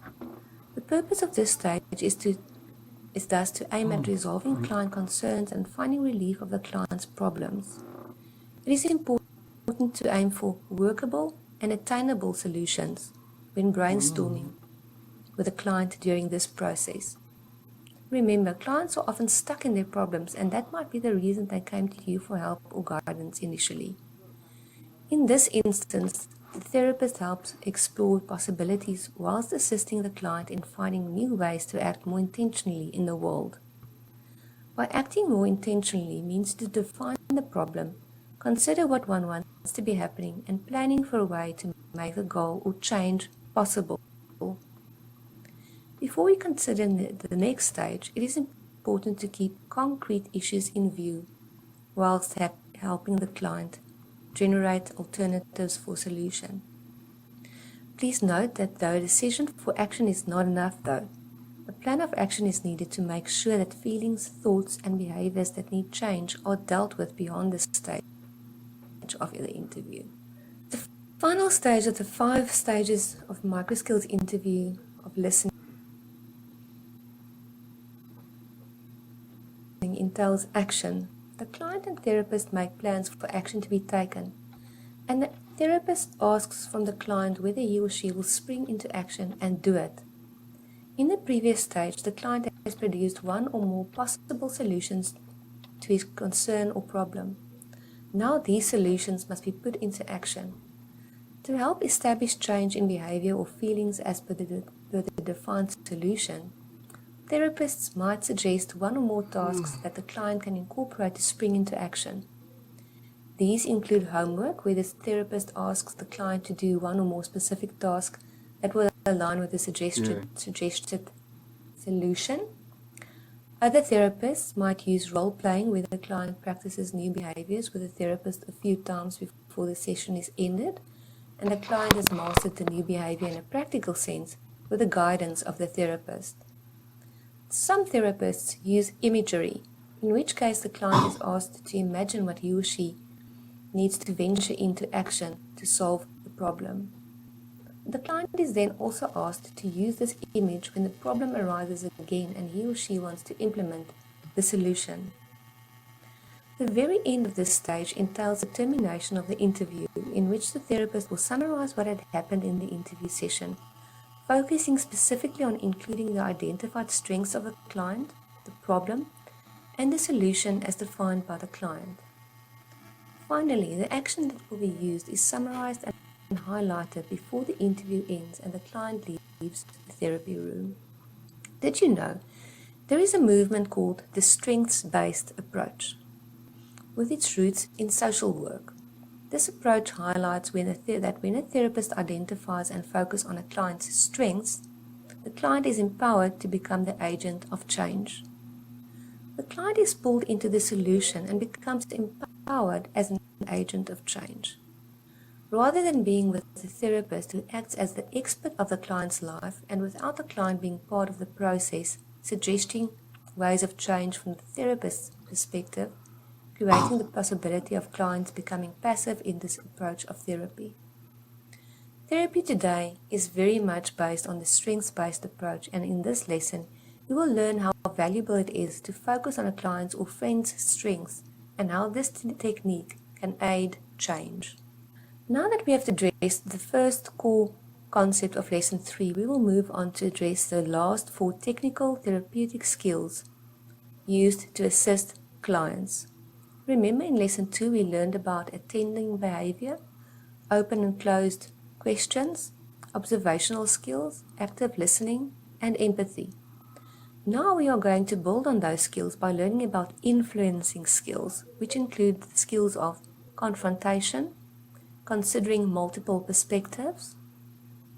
The purpose of this stage is thus to aim at resolving client concerns and finding relief of the client's problems. It is important to aim for workable and attainable solutions when brainstorming with a client during this process. Remember, clients are often stuck in their problems, and that might be the reason they came to you for help or guidance initially. In this instance, the therapist helps explore possibilities whilst assisting the client in finding new ways to act more intentionally in the world. By acting more intentionally means to define the problem, consider what one wants to be happening, and planning for a way to make the goal or change possible. Before we consider the next stage, it is important to keep concrete issues in view whilst helping the client generate alternatives for solution. Please note that though a decision for action is not enough though, a plan of action is needed to make sure that feelings, thoughts and behaviors that need change are dealt with beyond this stage of the interview. The final stage of the 5 stages of microskills interview of listening entails action. The client and therapist make plans for action to be taken, and the therapist asks from the client whether he or she will spring into action and do it. In the previous stage, the client has produced one or more possible solutions to his concern or problem. Now these solutions must be put into action. To help establish change in behavior or feelings as per the defined solution, therapists might suggest one or more tasks that the client can incorporate to spring into action. These include homework, where the therapist asks the client to do one or more specific tasks that will align with the suggested solution. Other therapists might use role-playing, where the client practices new behaviors with the therapist a few times before the session is ended, and the client has mastered the new behavior in a practical sense with the guidance of the therapist. Some therapists use imagery, in which case the client is asked to imagine what he or she needs to venture into action to solve the problem. The client is then also asked to use this image when the problem arises again and he or she wants to implement the solution. The very end of this stage entails the termination of the interview, in which the therapist will summarize what had happened in the interview session, focusing specifically on including the identified strengths of the client, the problem, and the solution as defined by the client. Finally, the action that will be used is summarized and highlighted before the interview ends and the client leaves the therapy room. Did you know there is a movement called the strengths-based approach, with its roots in social work? This approach highlights that when a therapist identifies and focuses on a client's strengths, the client is empowered to become the agent of change. The client is pulled into the solution and becomes empowered as an agent of change. Rather than being with the therapist who acts as the expert of the client's life and without the client being part of the process, suggesting ways of change from the therapist's perspective, creating the possibility of clients becoming passive in this approach of therapy. Therapy today is very much based on the strengths-based approach, and in this lesson, you will learn how valuable it is to focus on a client's or friend's strengths and how this technique can aid change. Now that we have addressed the first core concept of Lesson 3, we will move on to address the last 4 technical therapeutic skills used to assist clients. Remember, in Lesson 2 we learned about attending behavior, open and closed questions, observational skills, active listening, and empathy. Now we are going to build on those skills by learning about influencing skills, which include the skills of confrontation, considering multiple perspectives,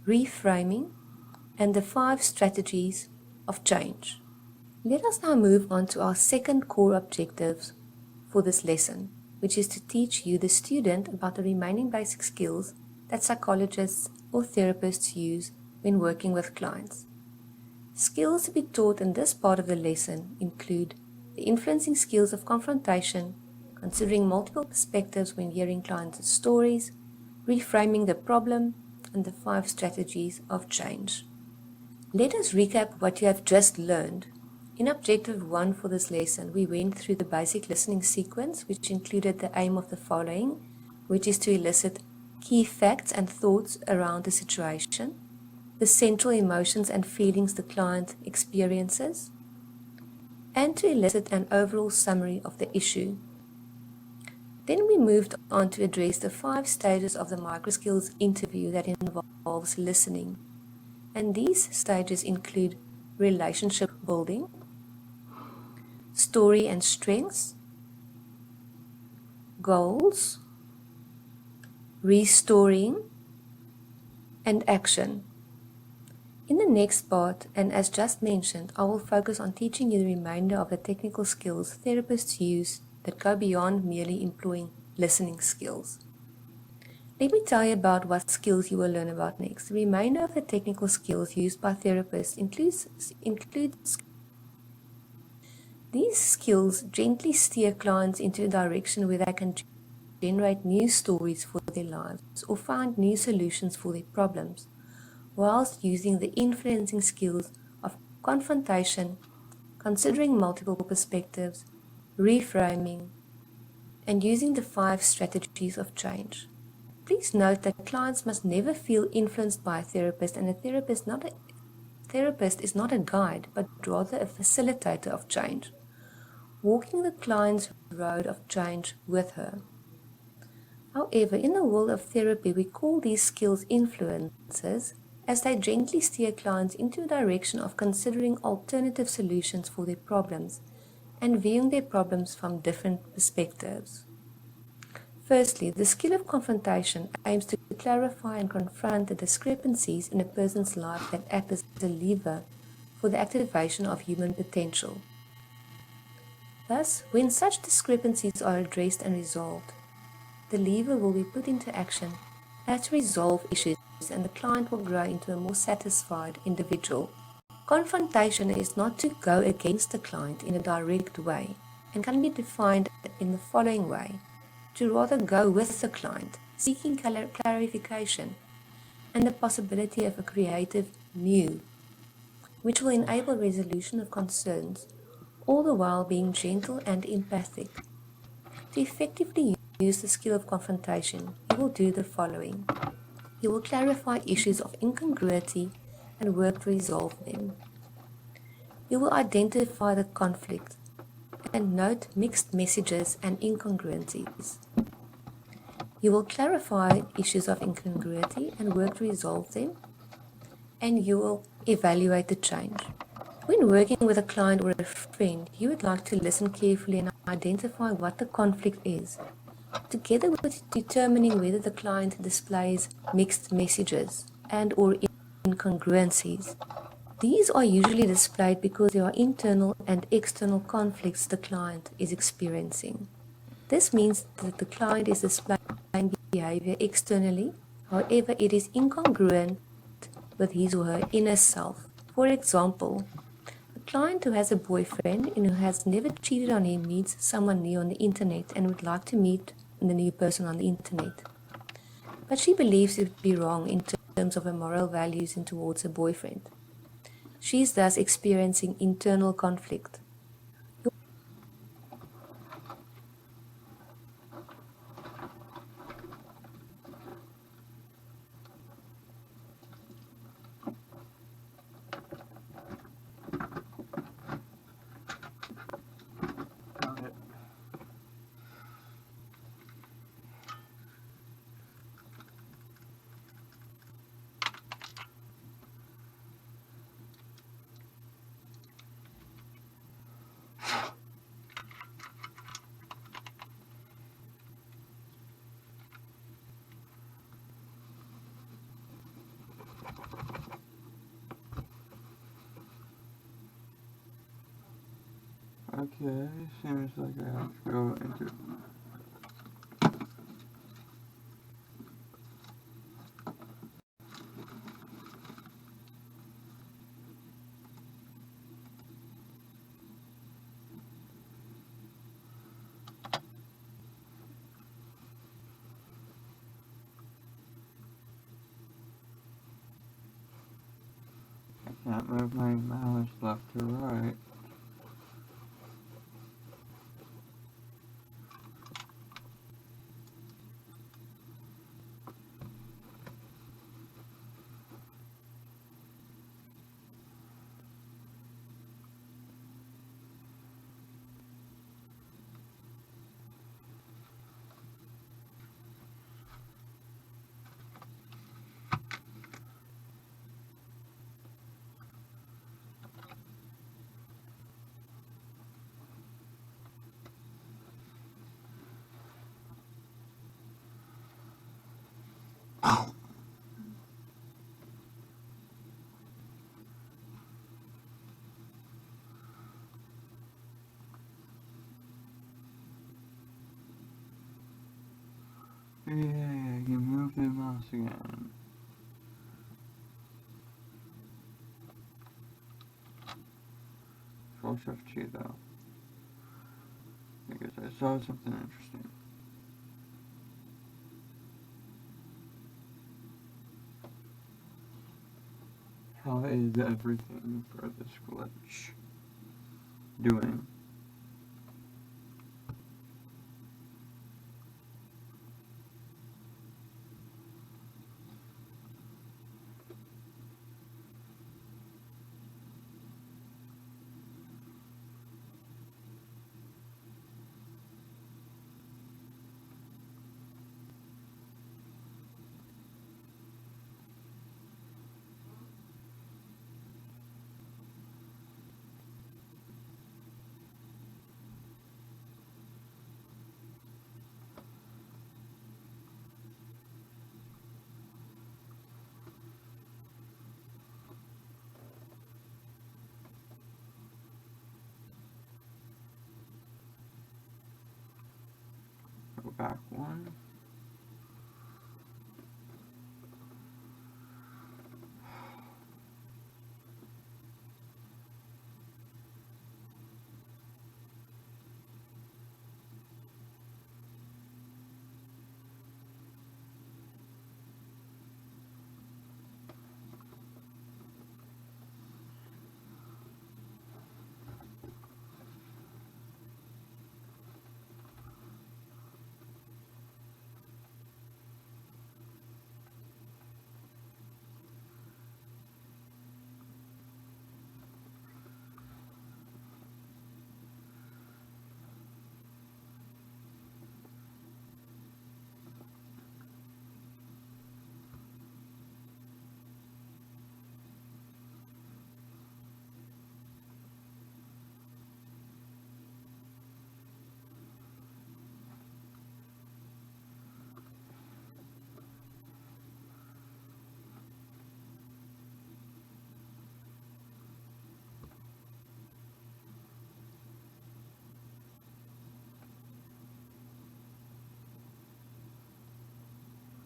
reframing, and the 5 strategies of change. Let us now move on to our second core objectives for this lesson. which is to teach you, the student, about the remaining basic skills that psychologists or therapists use when working with clients. Skills to be taught in this part of the lesson include the influencing skills of confrontation, considering multiple perspectives when hearing clients' stories, reframing the problem, and the 5 strategies of change. Let us recap what you have just learned. In Objective 1 for this lesson, we went through the basic listening sequence, which included the aim of the following, which is to elicit key facts and thoughts around the situation, the central emotions and feelings the client experiences, and to elicit an overall summary of the issue. Then we moved on to address the 5 stages of the microskills interview that involves listening. And these stages include relationship building, story and strengths, goals, restoring, and action. In the next part, and as just mentioned, I will focus on teaching you the remainder of the technical skills therapists use that go beyond merely employing listening skills. Let me tell you about what skills you will learn about next. The remainder of the technical skills used by therapists includes these skills gently steer clients into a direction where they can generate new stories for their lives or find new solutions for their problems, whilst using the influencing skills of confrontation, considering multiple perspectives, reframing, and using the 5 strategies of change. Please note that clients must never feel influenced by a therapist, and a therapist is not a guide, but rather a facilitator of change, walking the client's road of change with her. However, in the world of therapy, we call these skills influencers, as they gently steer clients into a direction of considering alternative solutions for their problems and viewing their problems from different perspectives. Firstly, the skill of confrontation aims to clarify and confront the discrepancies in a person's life that act as a lever for the activation of human potential. Thus, when such discrepancies are addressed and resolved, the lever will be put into action as to resolve issues, and the client will grow into a more satisfied individual. Confrontation is not to go against the client in a direct way and can be defined in the following way: to rather go with the client, seeking clarification and the possibility of a creative new, which will enable resolution of concerns, all the while being gentle and empathic. To effectively use the skill of confrontation, you will do the following. You will clarify issues of incongruity and work to resolve them. You will identify the conflict and note mixed messages and incongruities. You will clarify issues of incongruity and work to resolve them, and you will evaluate the change. When working with a client or a friend, you would like to listen carefully and identify what the conflict is, together with determining whether the client displays mixed messages and or incongruencies. These are usually displayed because there are internal and external conflicts the client is experiencing. This means that the client is displaying behavior externally, however it is incongruent with his or her inner self. For example, a client who has a boyfriend and who has never cheated on him meets someone new on the internet and would like to meet the new person on the internet. But she believes it would be wrong in terms of her moral values and towards her boyfriend. She is thus experiencing internal conflict. Got it. Okay, seems like I have to go into Can't move my mouse left to right. Yeah, you move the mouse again. Control Shift G though, because I saw something interesting. How is everything for this glitch doing? Go back one.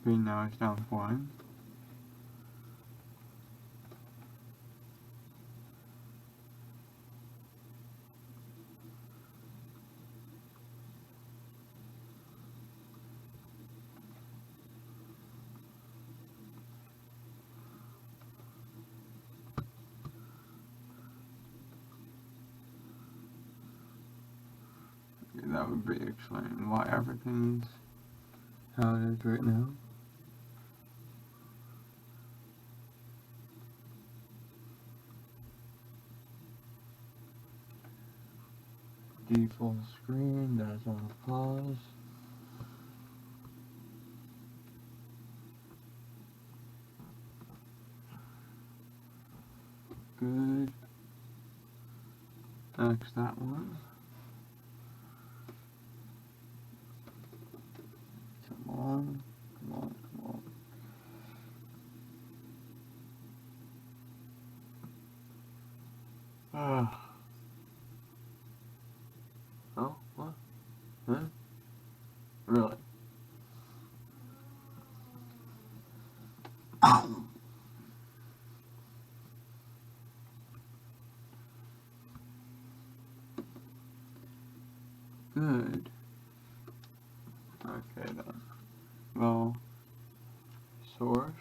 Okay, now it's down one. Okay, that would be explaining why everything's how it is right now. Default screen, that's on pause. Good. Next, that one. Come on, come on, come on. Ah. Oh, what? Huh? Really? Good. Okay then. Well, source.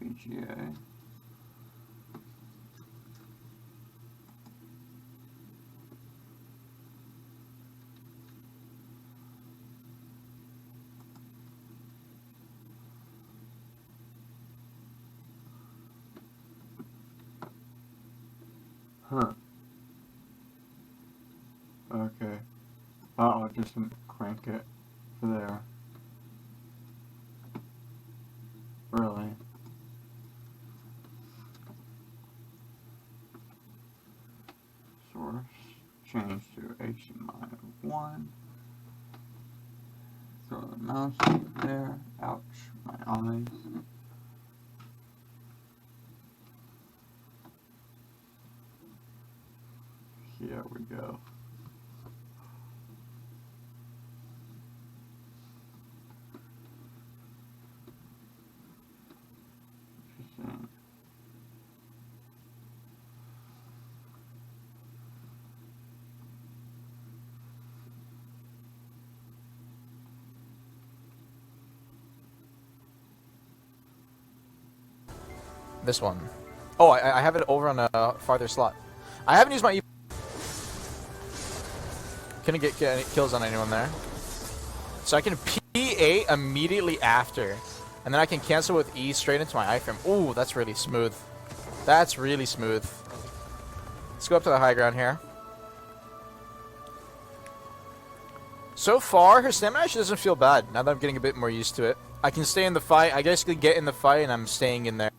PGA. Huh. Okay. I'll just crank it to there. Really? Source. Change to HDMI 1. Throw the mouse there. Ouch. My eyes. Here we go. Interesting. This one. Oh, I have it over on a farther slot. I haven't used my couldn't get any kills on anyone there. So I can P8 immediately after. And then I can cancel with E straight into my iframe. Ooh, that's really smooth. That's really smooth. Let's go up to the high ground here. So far, her stamina actually doesn't feel bad, now that I'm getting a bit more used to it. I can stay in the fight. I basically get in the fight and I'm staying in there.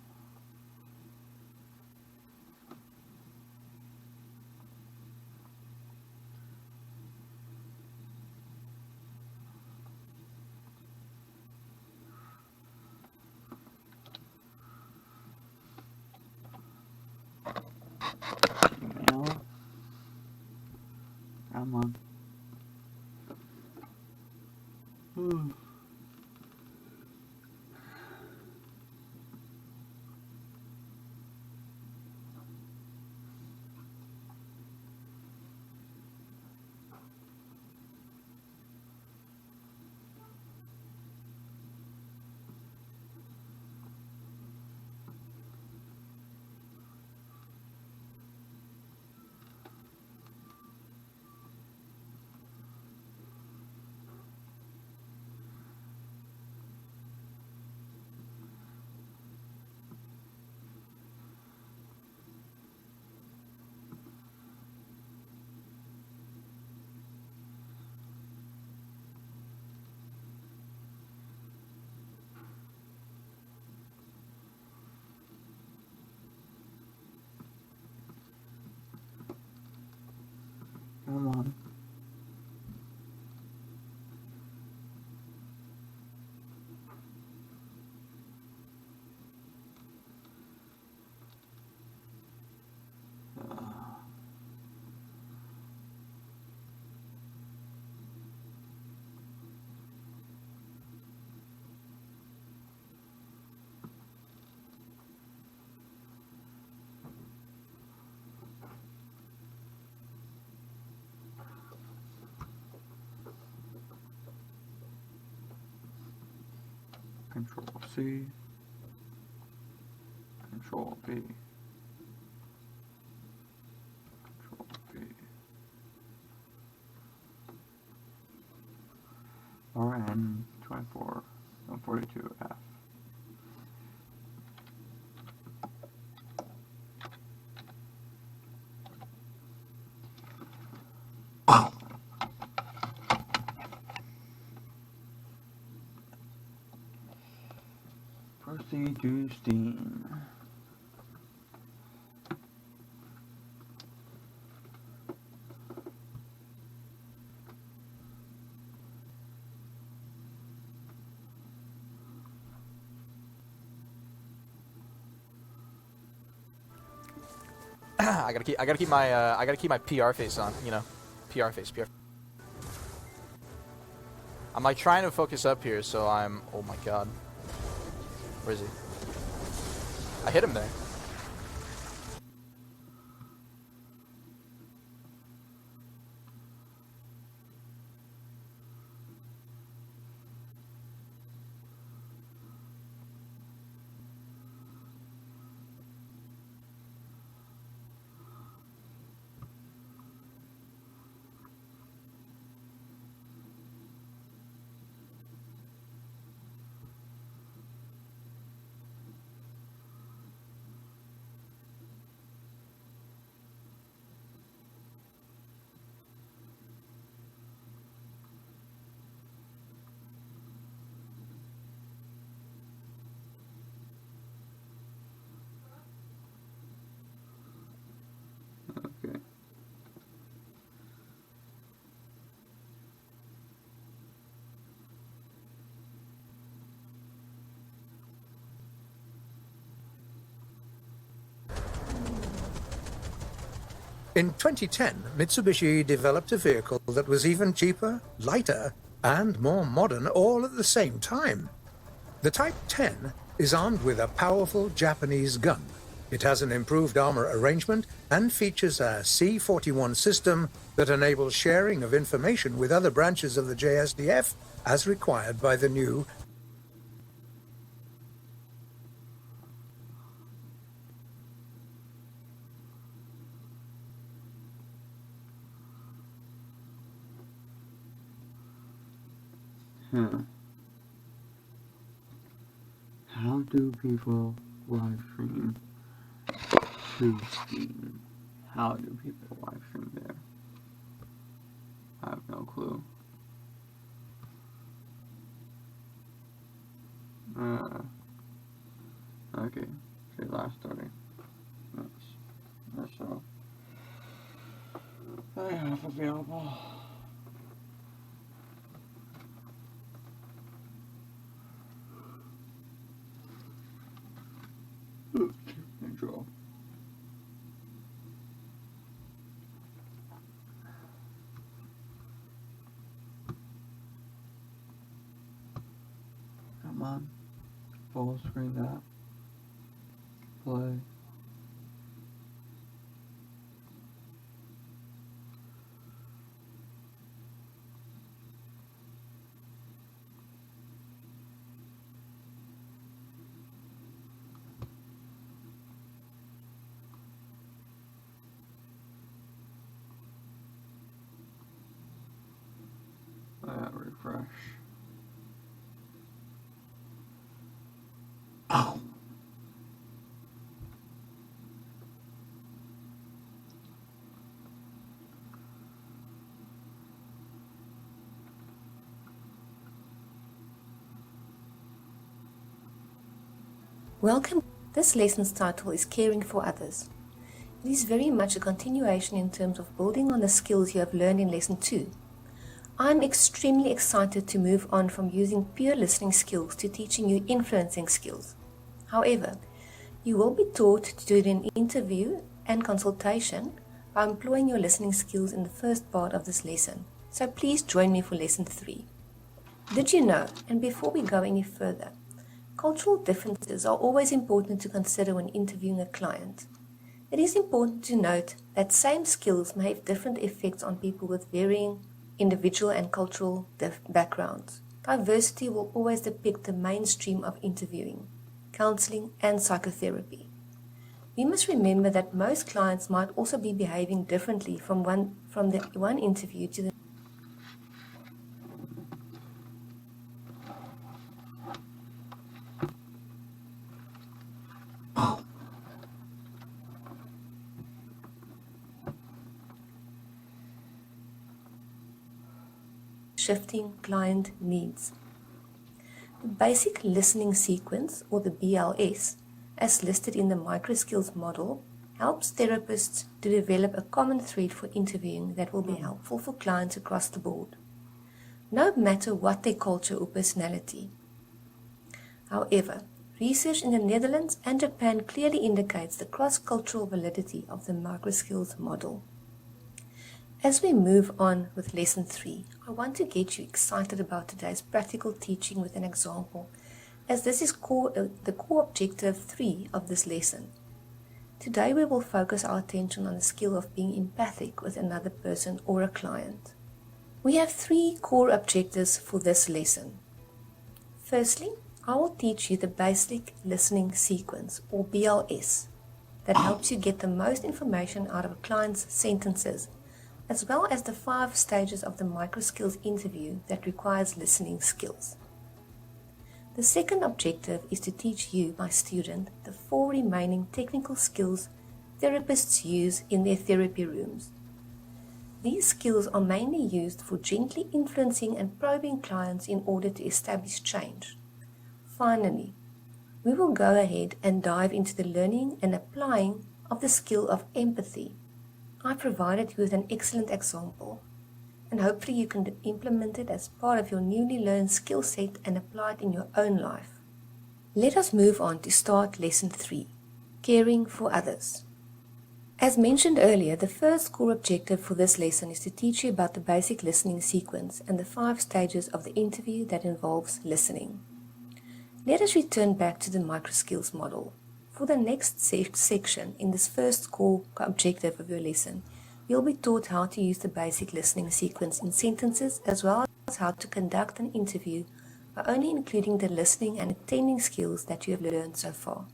Email. Come on. Come on. Control C. Control B. Control B. RN 24 142F. Proceed to Steam. I gotta keep my PR face on, you know. PR face, PR. I'm like trying to focus up here, so I'm, oh my god. Where is he? I hit him there. In 2010, Mitsubishi developed a vehicle that was even cheaper, lighter, and more modern all at the same time. The Type 10 is armed with a powerful Japanese gun. It has an improved armor arrangement and features a C-41 system that enables sharing of information with other branches of the JSDF as required by the new Huh. How do people live stream to Steam? How do people live stream there? I have no clue. Okay. Okay, last story. That's all I have available. Control. Come on. Full screen that. Play. Refresh. Ow! Welcome. This lesson's title is Caring for Others. It is very much a continuation in terms of building on the skills you have learned in Lesson 2. I'm extremely excited to move on from using pure listening skills to teaching you influencing skills. However, you will be taught to do an interview and consultation by employing your listening skills in the first part of this lesson. So please join me for Lesson 3. Did you know, and before we go any further, cultural differences are always important to consider when interviewing a client. It is important to note that same skills may have different effects on people with varying individual and cultural backgrounds. Diversity will always depict the mainstream of interviewing, counseling, and psychotherapy. We must remember that most clients might also be behaving differently from the one interview to the shifting client needs. The basic listening sequence, or the BLS, as listed in the microskills model, helps therapists to develop a common thread for interviewing that will be helpful for clients across the board, no matter what their culture or personality. However, research in the Netherlands and Japan clearly indicates the cross-cultural validity of the microskills model. As we move on with Lesson 3, I want to get you excited about today's practical teaching with an example, as this is the core objective 3 of this lesson. Today we will focus our attention on the skill of being empathic with another person or a client. We have 3 core objectives for this lesson. Firstly, I will teach you the basic listening sequence, or BLS, that helps you get the most information out of a client's sentences, as well as the 5 stages of the microskills interview that requires listening skills. The second objective is to teach you, my student, the 4 remaining technical skills therapists use in their therapy rooms. These skills are mainly used for gently influencing and probing clients in order to establish change. Finally, we will go ahead and dive into the learning and applying of the skill of empathy. I provided you with an excellent example, and hopefully you can implement it as part of your newly learned skill set and apply it in your own life. Let us move on to start Lesson 3, Caring for Others. As mentioned earlier, the first core objective for this lesson is to teach you about the basic listening sequence and the 5 stages of the interview that involves listening. Let us return back to the microskills model. For the next section in this first core objective of your lesson, you'll be taught how to use the basic listening sequence in sentences as well as how to conduct an interview by only including the listening and attending skills that you have learned so far.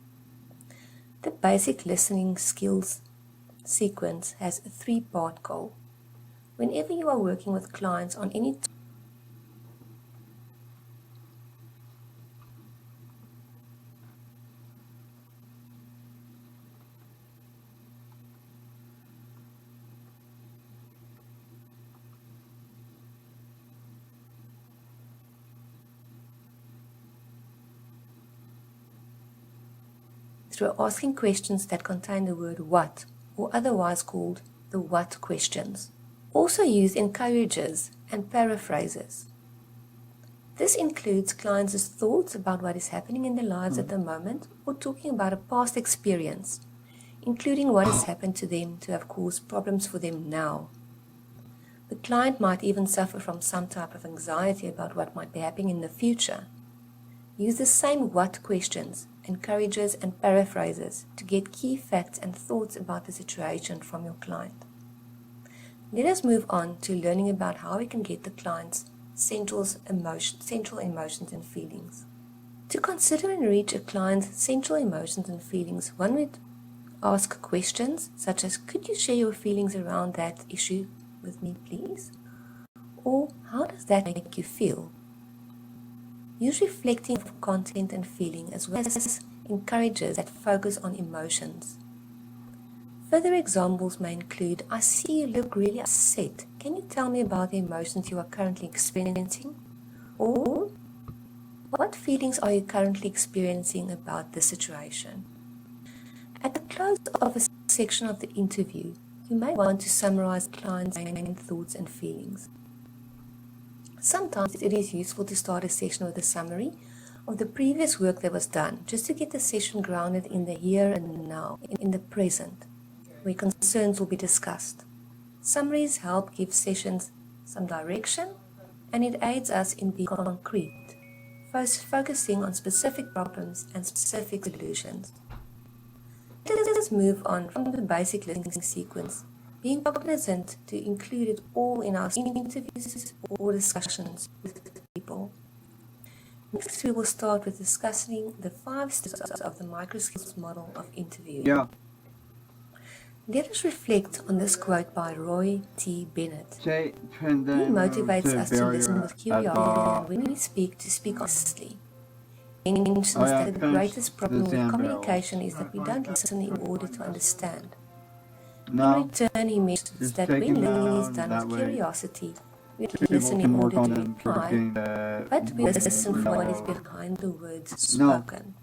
The basic listening skills sequence has a 3-part goal. Whenever you are working with clients on any through asking questions that contain the word what, or otherwise called the what questions. Also use encourages and paraphrases. This includes clients' thoughts about what is happening in their lives at the moment or talking about a past experience, including what has happened to them to have caused problems for them now. The client might even suffer from some type of anxiety about what might be happening in the future. Use the same what questions, encourages and paraphrases to get key facts and thoughts about the situation from your client. Let us move on to learning about how we can get the client's central emotions and feelings. To consider and reach a client's central emotions and feelings, one would ask questions such as, could you share your feelings around that issue with me, please? Or, how does that make you feel? Use reflecting of content and feeling as well as encourages that focus on emotions. Further examples may include, I see you look really upset. Can you tell me about the emotions you are currently experiencing? Or, what feelings are you currently experiencing about this situation? At the close of a section of the interview, you may want to summarize the client's main thoughts and feelings. Sometimes it is useful to start a session with a summary of the previous work that was done, just to get the session grounded in the here and now, in the present, where concerns will be discussed. Summaries help give sessions some direction, and it aids us in being concrete, focusing on specific problems and specific solutions. Let us move on from the basic listening sequence, being cognizant to include it all in our interviews or discussions with people. Next, we will start with discussing the 5 steps of the microskills model of interviewing. Yeah. Let us reflect on this quote by Roy T. Bennett. Say, He motivates us to listen with curiosity and when we speak, to speak honestly. He mentions that the greatest problem with communication is that we don't listen in order to understand. In return, he mentions that when listening is done with curiosity, we listen in order to reply, but we listen for what is behind the words spoken.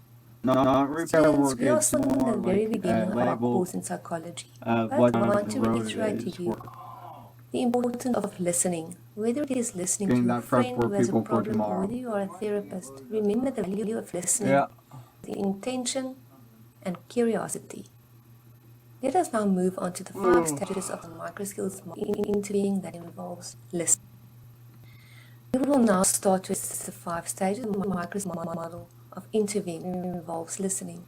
Students, we are still in the very beginning of our course in psychology, but I want to reiterate to you the importance of listening. Whether it is listening to a friend who has a problem or whether you are a therapist, remember the value of listening, the intention and curiosity. Let us now move on to the 5 stages of the microskills in interviewing that involves listening. We will now start with the 5 stages of the microskills model of interviewing that involves listening.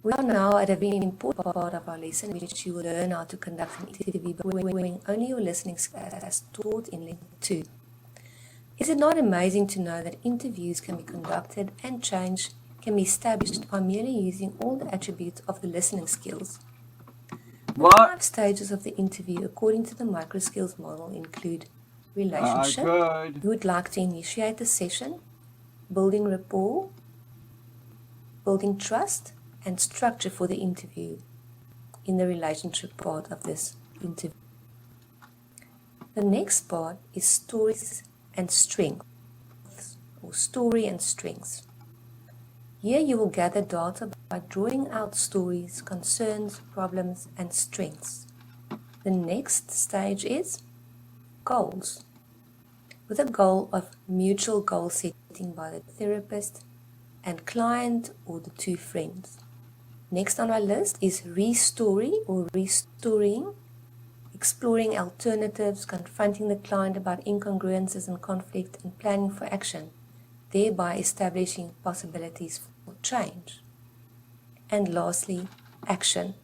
We are now at a very important part of our lesson in which you will learn how to conduct an interview by wearing only your listening skills as taught in Lesson 2. Is it not amazing to know that interviews can be conducted and change can be established by merely using all the attributes of the listening skills? The 5 stages of the interview according to the microskills model include relationship, who would like to initiate the session, building rapport, building trust, and structure for the interview in the relationship part of this interview. The next part is stories and strengths, or story and strengths. Here you will gather data by drawing out stories, concerns, problems, and strengths. The next stage is goals, with a goal of mutual goal setting by the therapist and client or the 2 friends. Next on our list is restory or restoring, exploring alternatives, confronting the client about incongruences and conflict, and planning for action, thereby establishing possibilities for change. And lastly, action.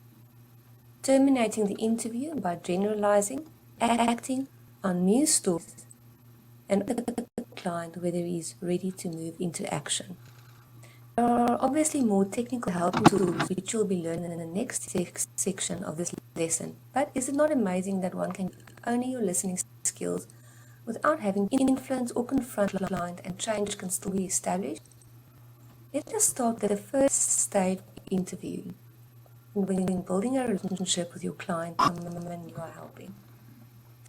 Terminating the interview by generalizing, acting on new stories, and the client whether he is ready to move into action. There are obviously more technical helping tools which you'll be learning in the next section of this lesson, but is it not amazing that one can own your listening skills without having influence or confront the client, and change can still be established? Let us start with the first stage interview, when building a relationship with your client and the woman you are helping.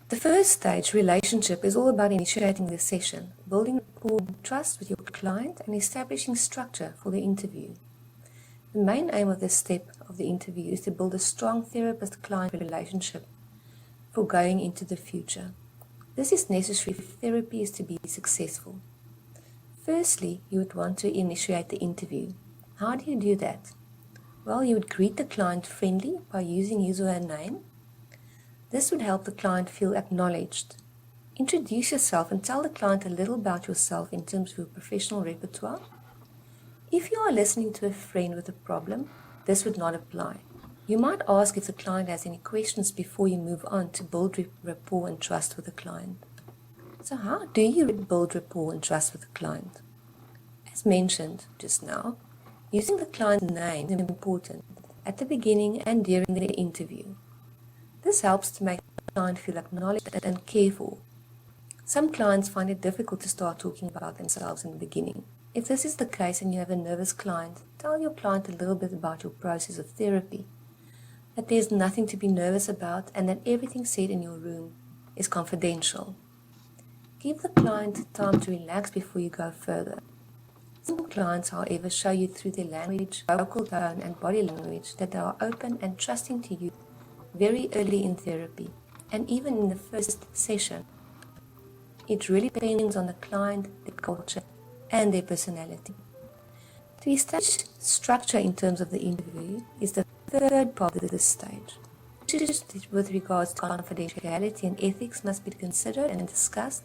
The first stage, relationship, is all about initiating the session, building rapport and trust with your client, and establishing structure for the interview. The main aim of this step of the interview is to build a strong therapist-client relationship for going into the future. This is necessary if therapy is to be successful. Firstly, you would want to initiate the interview. How do you do that? Well, you would greet the client friendly by using his or her name. This would help the client feel acknowledged. Introduce yourself and tell the client a little about yourself in terms of your professional repertoire. If you are listening to a friend with a problem, this would not apply. You might ask if the client has any questions before you move on to build rapport and trust with the client. So how do you build rapport and trust with the client? As mentioned just now, using the client's name is important at the beginning and during the interview. This helps to make the client feel acknowledged and cared for. Some clients find it difficult to start talking about themselves in the beginning. If this is the case and you have a nervous client, tell your client a little bit about your process of therapy, that there's nothing to be nervous about and that everything said in your room is confidential. Give the client time to relax before you go further. Some clients, however, show you through their language, vocal tone, and body language that they are open and trusting to you very early in therapy, and even in the first session. It really depends on the client, their culture, and their personality. To establish structure in terms of the interview is the third part of this stage. Issues with regards to confidentiality and ethics must be considered and discussed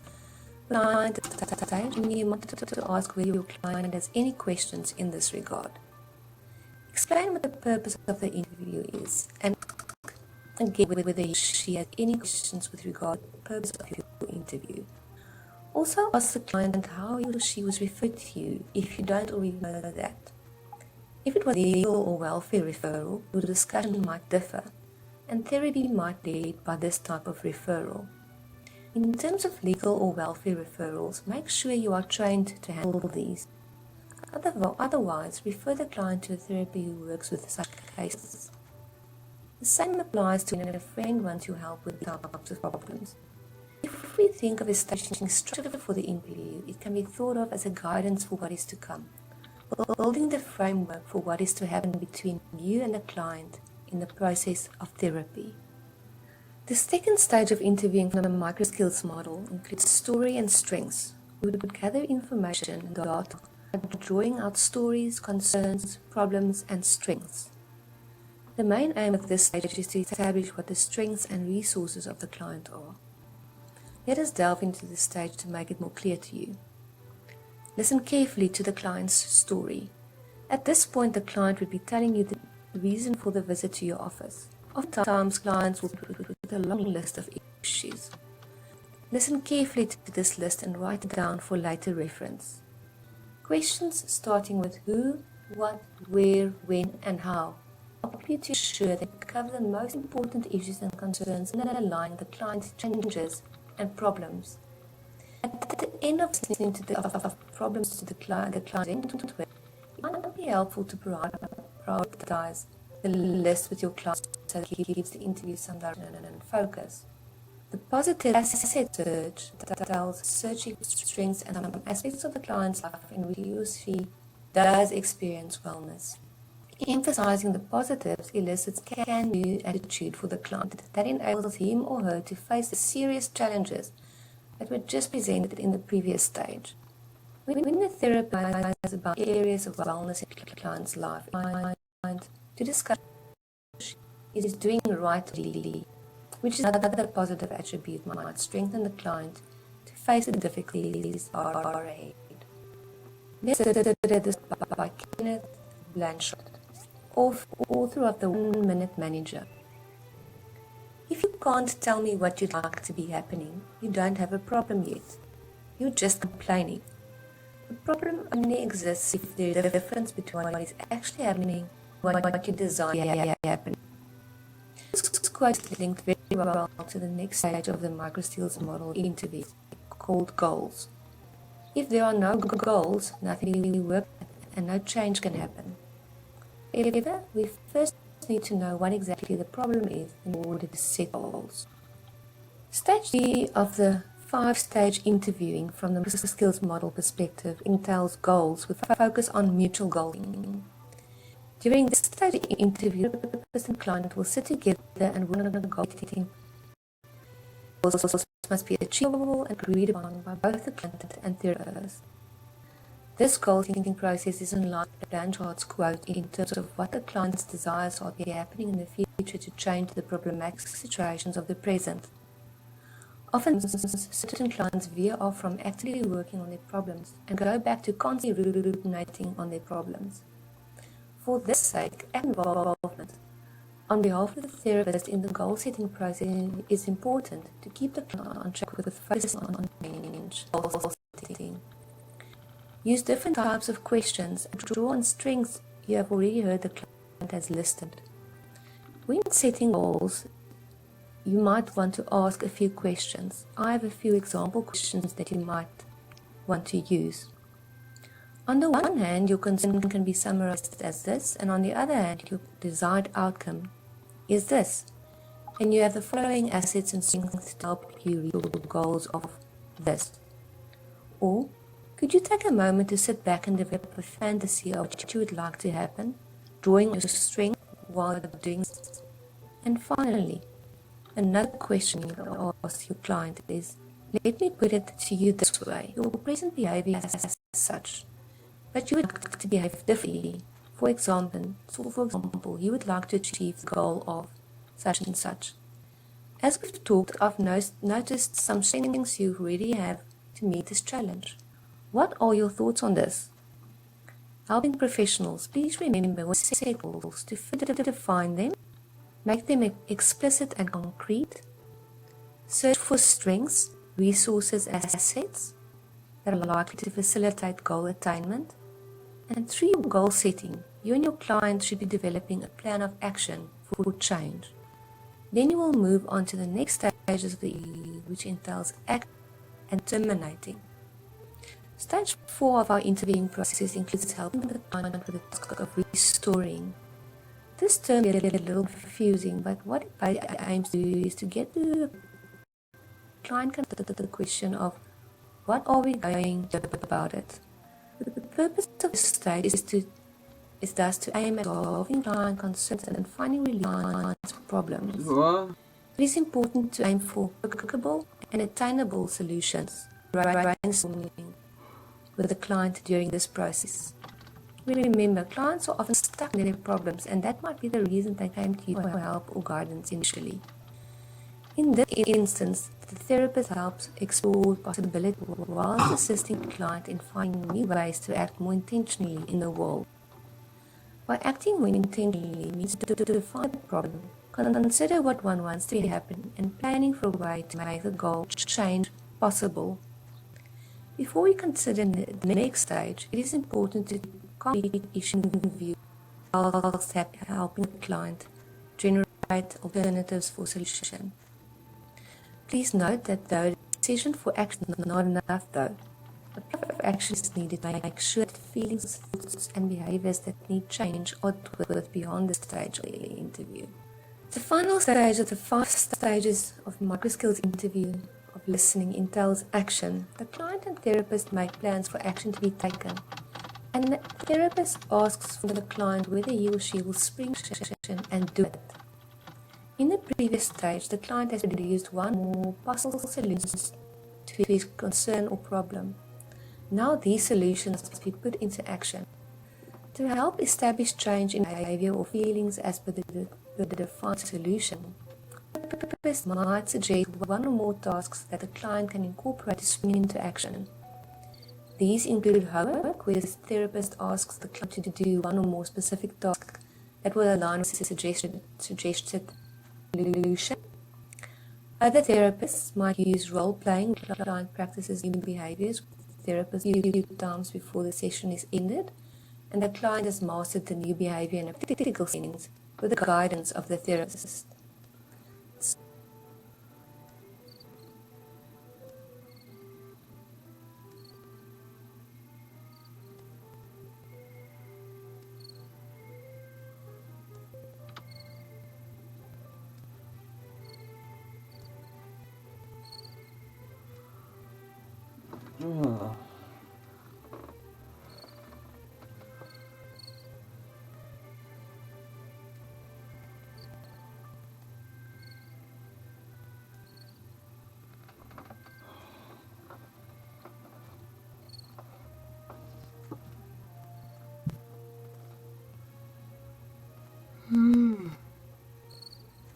with the client at the stage, and you want to ask whether your client has any questions in this regard. Explain what the purpose of the interview is, and again whether he or she has any questions with regard to the purpose of your interview. Also ask the client how he or she was referred to you if you don't already know that. If it was legal or welfare referral, your discussion might differ, and therapy might lead by this type of referral. In terms of legal or welfare referrals, make sure you are trained to handle these. Otherwise, refer the client to a therapist who works with such cases. The same applies to when a friend wants your help with types of problems. If we think of establishing structure for the interview, it can be thought of as a guidance for what is to come, building the framework for what is to happen between you and the client in the process of therapy. The second stage of interviewing from a microskills model includes story and strengths. We would gather information and data by drawing out stories, concerns, problems, and strengths. The main aim of this stage is to establish what the strengths and resources of the client are. Let us delve into this stage to make it more clear to you. Listen carefully to the client's story. At this point, the client would be telling you the reason for the visit to your office. Oftentimes, clients will put a long list of issues. Listen carefully to this list and write it down for later reference. Questions starting with who, what, where, when, and how help you to ensure that you cover the most important issues and concerns and align the client's challenges and problems. At the end of listening to the problems to the client it might be helpful to prioritize the list with your client so that it gives the interview some direction and focus. The positive asset search tells searching strengths and some aspects of the client's life in which he or she does experience wellness. Emphasizing the positives elicits can-do attitude for the client that enables him or her to face the serious challenges that were just presented in the previous stage. When the therapist is about areas of wellness in the client's life, to discuss is doing rightly, which is another positive attribute might strengthen the client to face the difficulties that are ahead. Let's consider this by Kenneth Blanchard, author of the 1 Minute Manager. If you can't tell me what you'd like to be happening, you don't have a problem yet. You're just complaining. The problem only exists if there is a difference between what is actually happening and what you desire to happen. This quote is linked very well to the next stage of the microskills model interview, called goals. If there are no goals, nothing will work and no change can happen. However, we first need to know what exactly the problem is in order to set goals. Stage 3 of the 5-stage interviewing from the skills model perspective entails goals with focus on mutual goals. During this stage of the interview, the therapist and client will sit together and work on a goal setting. Goals must be achievable and agreed upon by both the client and therapist. This goal setting process is in line with Blanchard's quote in terms of what the client's desires are to be happening in the future to change the problematic situations of the present. Often, certain clients veer off from actively working on their problems and go back to constantly ruminating on their problems. For this sake, involvement on behalf of the therapist in the goal-setting process is important to keep the client on track with focus on change. Goal setting. Use different types of questions and draw on strengths you have already heard the client has listed. When setting goals, you might want to ask a few questions. I have a few example questions that you might want to use. On the one hand, your concern can be summarized as this, and on the other hand, your desired outcome is this. And you have the following assets and strengths to help you reach your goals of this. Or, could you take a moment to sit back and develop a fantasy of what you would like to happen, drawing your strength while doing this? And finally, another question you can ask your client is, let me put it to you this way. Your present behavior is as such, but you would like to behave differently. For example, you would like to achieve the goal of such and such. As we've talked, I've noticed some strengths you already have to meet this challenge. What are your thoughts on this? Helping professionals, please remember when you set goals to further define them, make them explicit and concrete. Search for strengths, resources, and assets that are likely to facilitate goal attainment. And through your goal setting, you and your client should be developing a plan of action for change. Then you will move on to the next stages of the EU, which entails act and terminating. Stage 4 of our interviewing process includes helping the client with the task of restoring. This term is a little confusing, but what it aims to do is to get the client to the question of what are we going to do about it. The purpose of this stage is thus to aim at solving client concerns and finding relief on problems. What? It is important to aim for workable and attainable solutions, brainstorming with the client during this process. Remember, clients are often stuck in their problems, and that might be the reason they came to you for help or guidance initially. In this instance, the therapist helps explore possibilities whilst assisting the client in finding new ways to act more intentionally in the world. By acting more intentionally means to define the problem, consider what one wants to happen, and planning for a way to make the goal change possible. Before we consider the next stage, it is important to complete issue view whilst helping the client generate alternatives for solution. Please note that though the decision for action is not enough though, a plan of action is needed to make sure that feelings, thoughts and behaviors that need change are dealt with beyond the stage of the interview. The final stage of the 5 stages of microskills interview of listening entails action. The client and therapist make plans for action to be taken, and the therapist asks from the client whether he or she will spring action and do it. In the previous stage, the client has produced one or more possible solutions to his concern or problem. Now these solutions must be put into action. To help establish change in behavior or feelings as per the defined solution, a therapist might suggest one or more tasks that the client can incorporate to swing into action. These include homework, where the therapist asks the client to do one or more specific tasks that will align with the suggested solution. Other therapists might use role-playing. Client practices new behaviors with therapists a few times before the session is ended, and the client has mastered the new behavior in a practical sense with the guidance of the therapist. Ugh.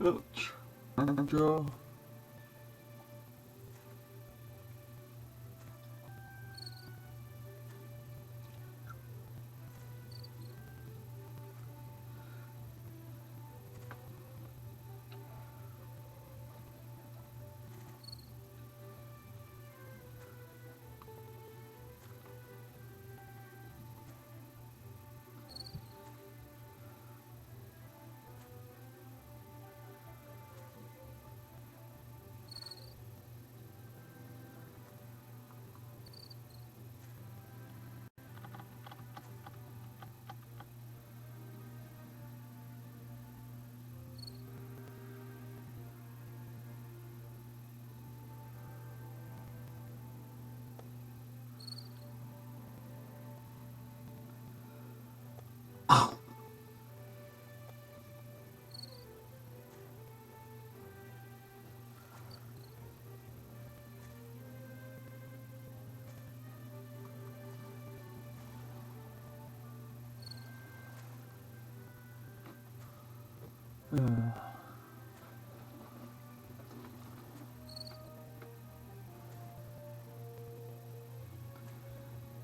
Ouch. Andrew.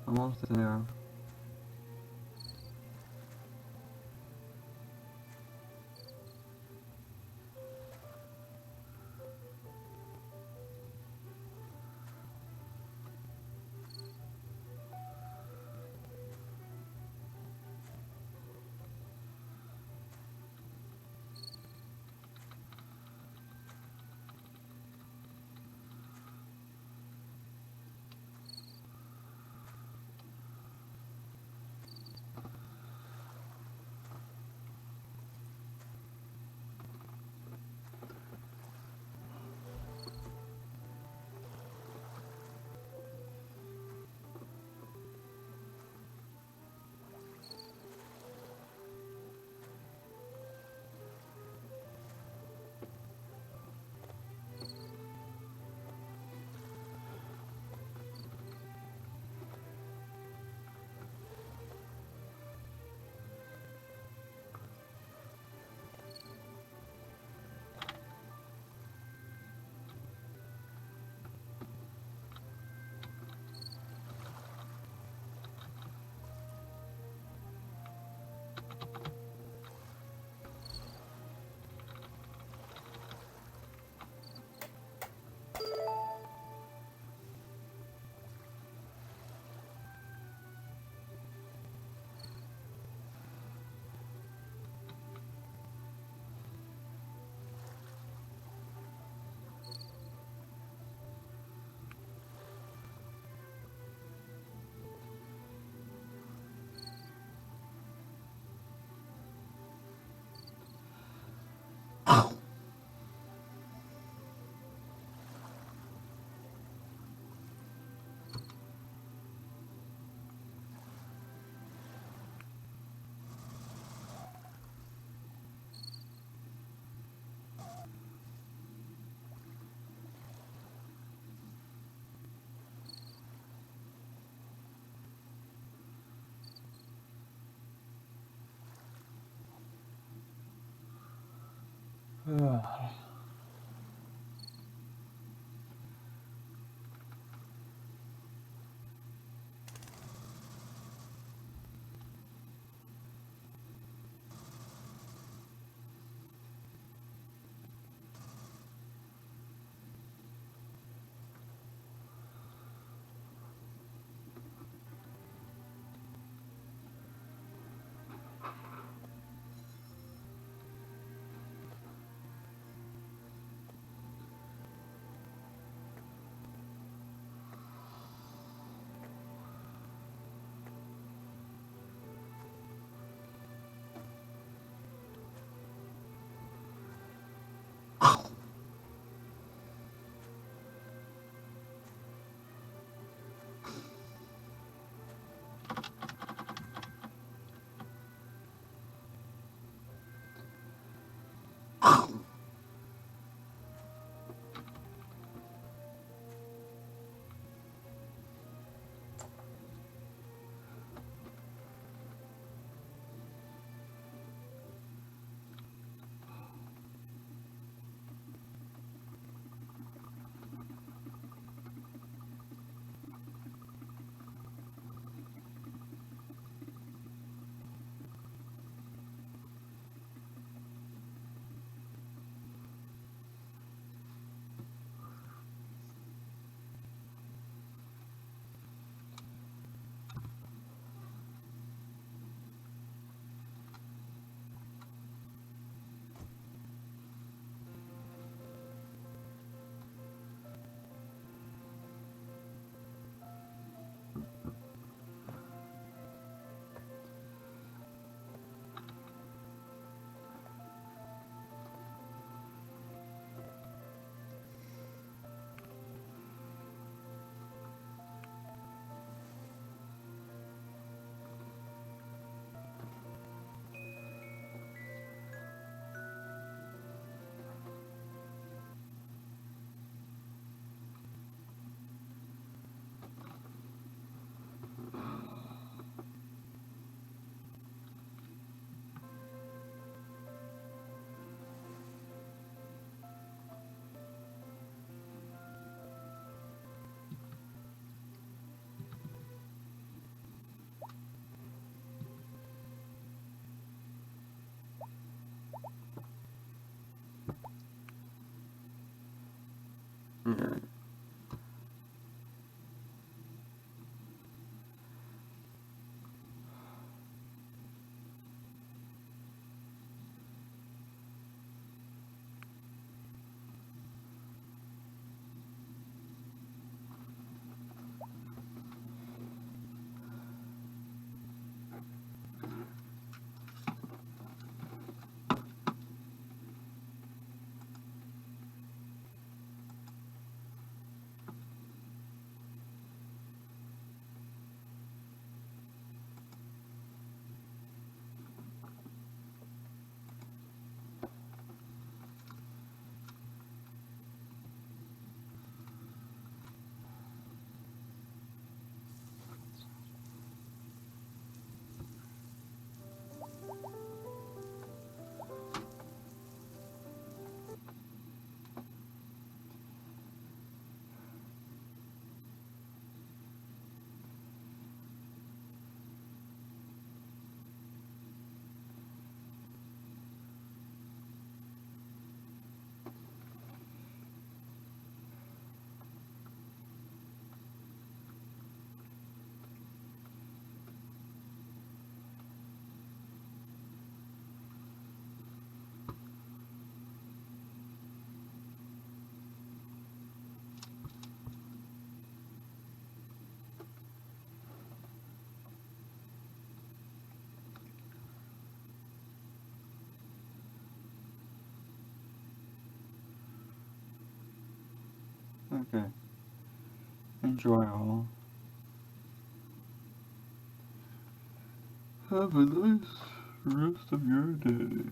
Almost there. Yeah. Okay. Enjoy all. Have a nice rest of your day.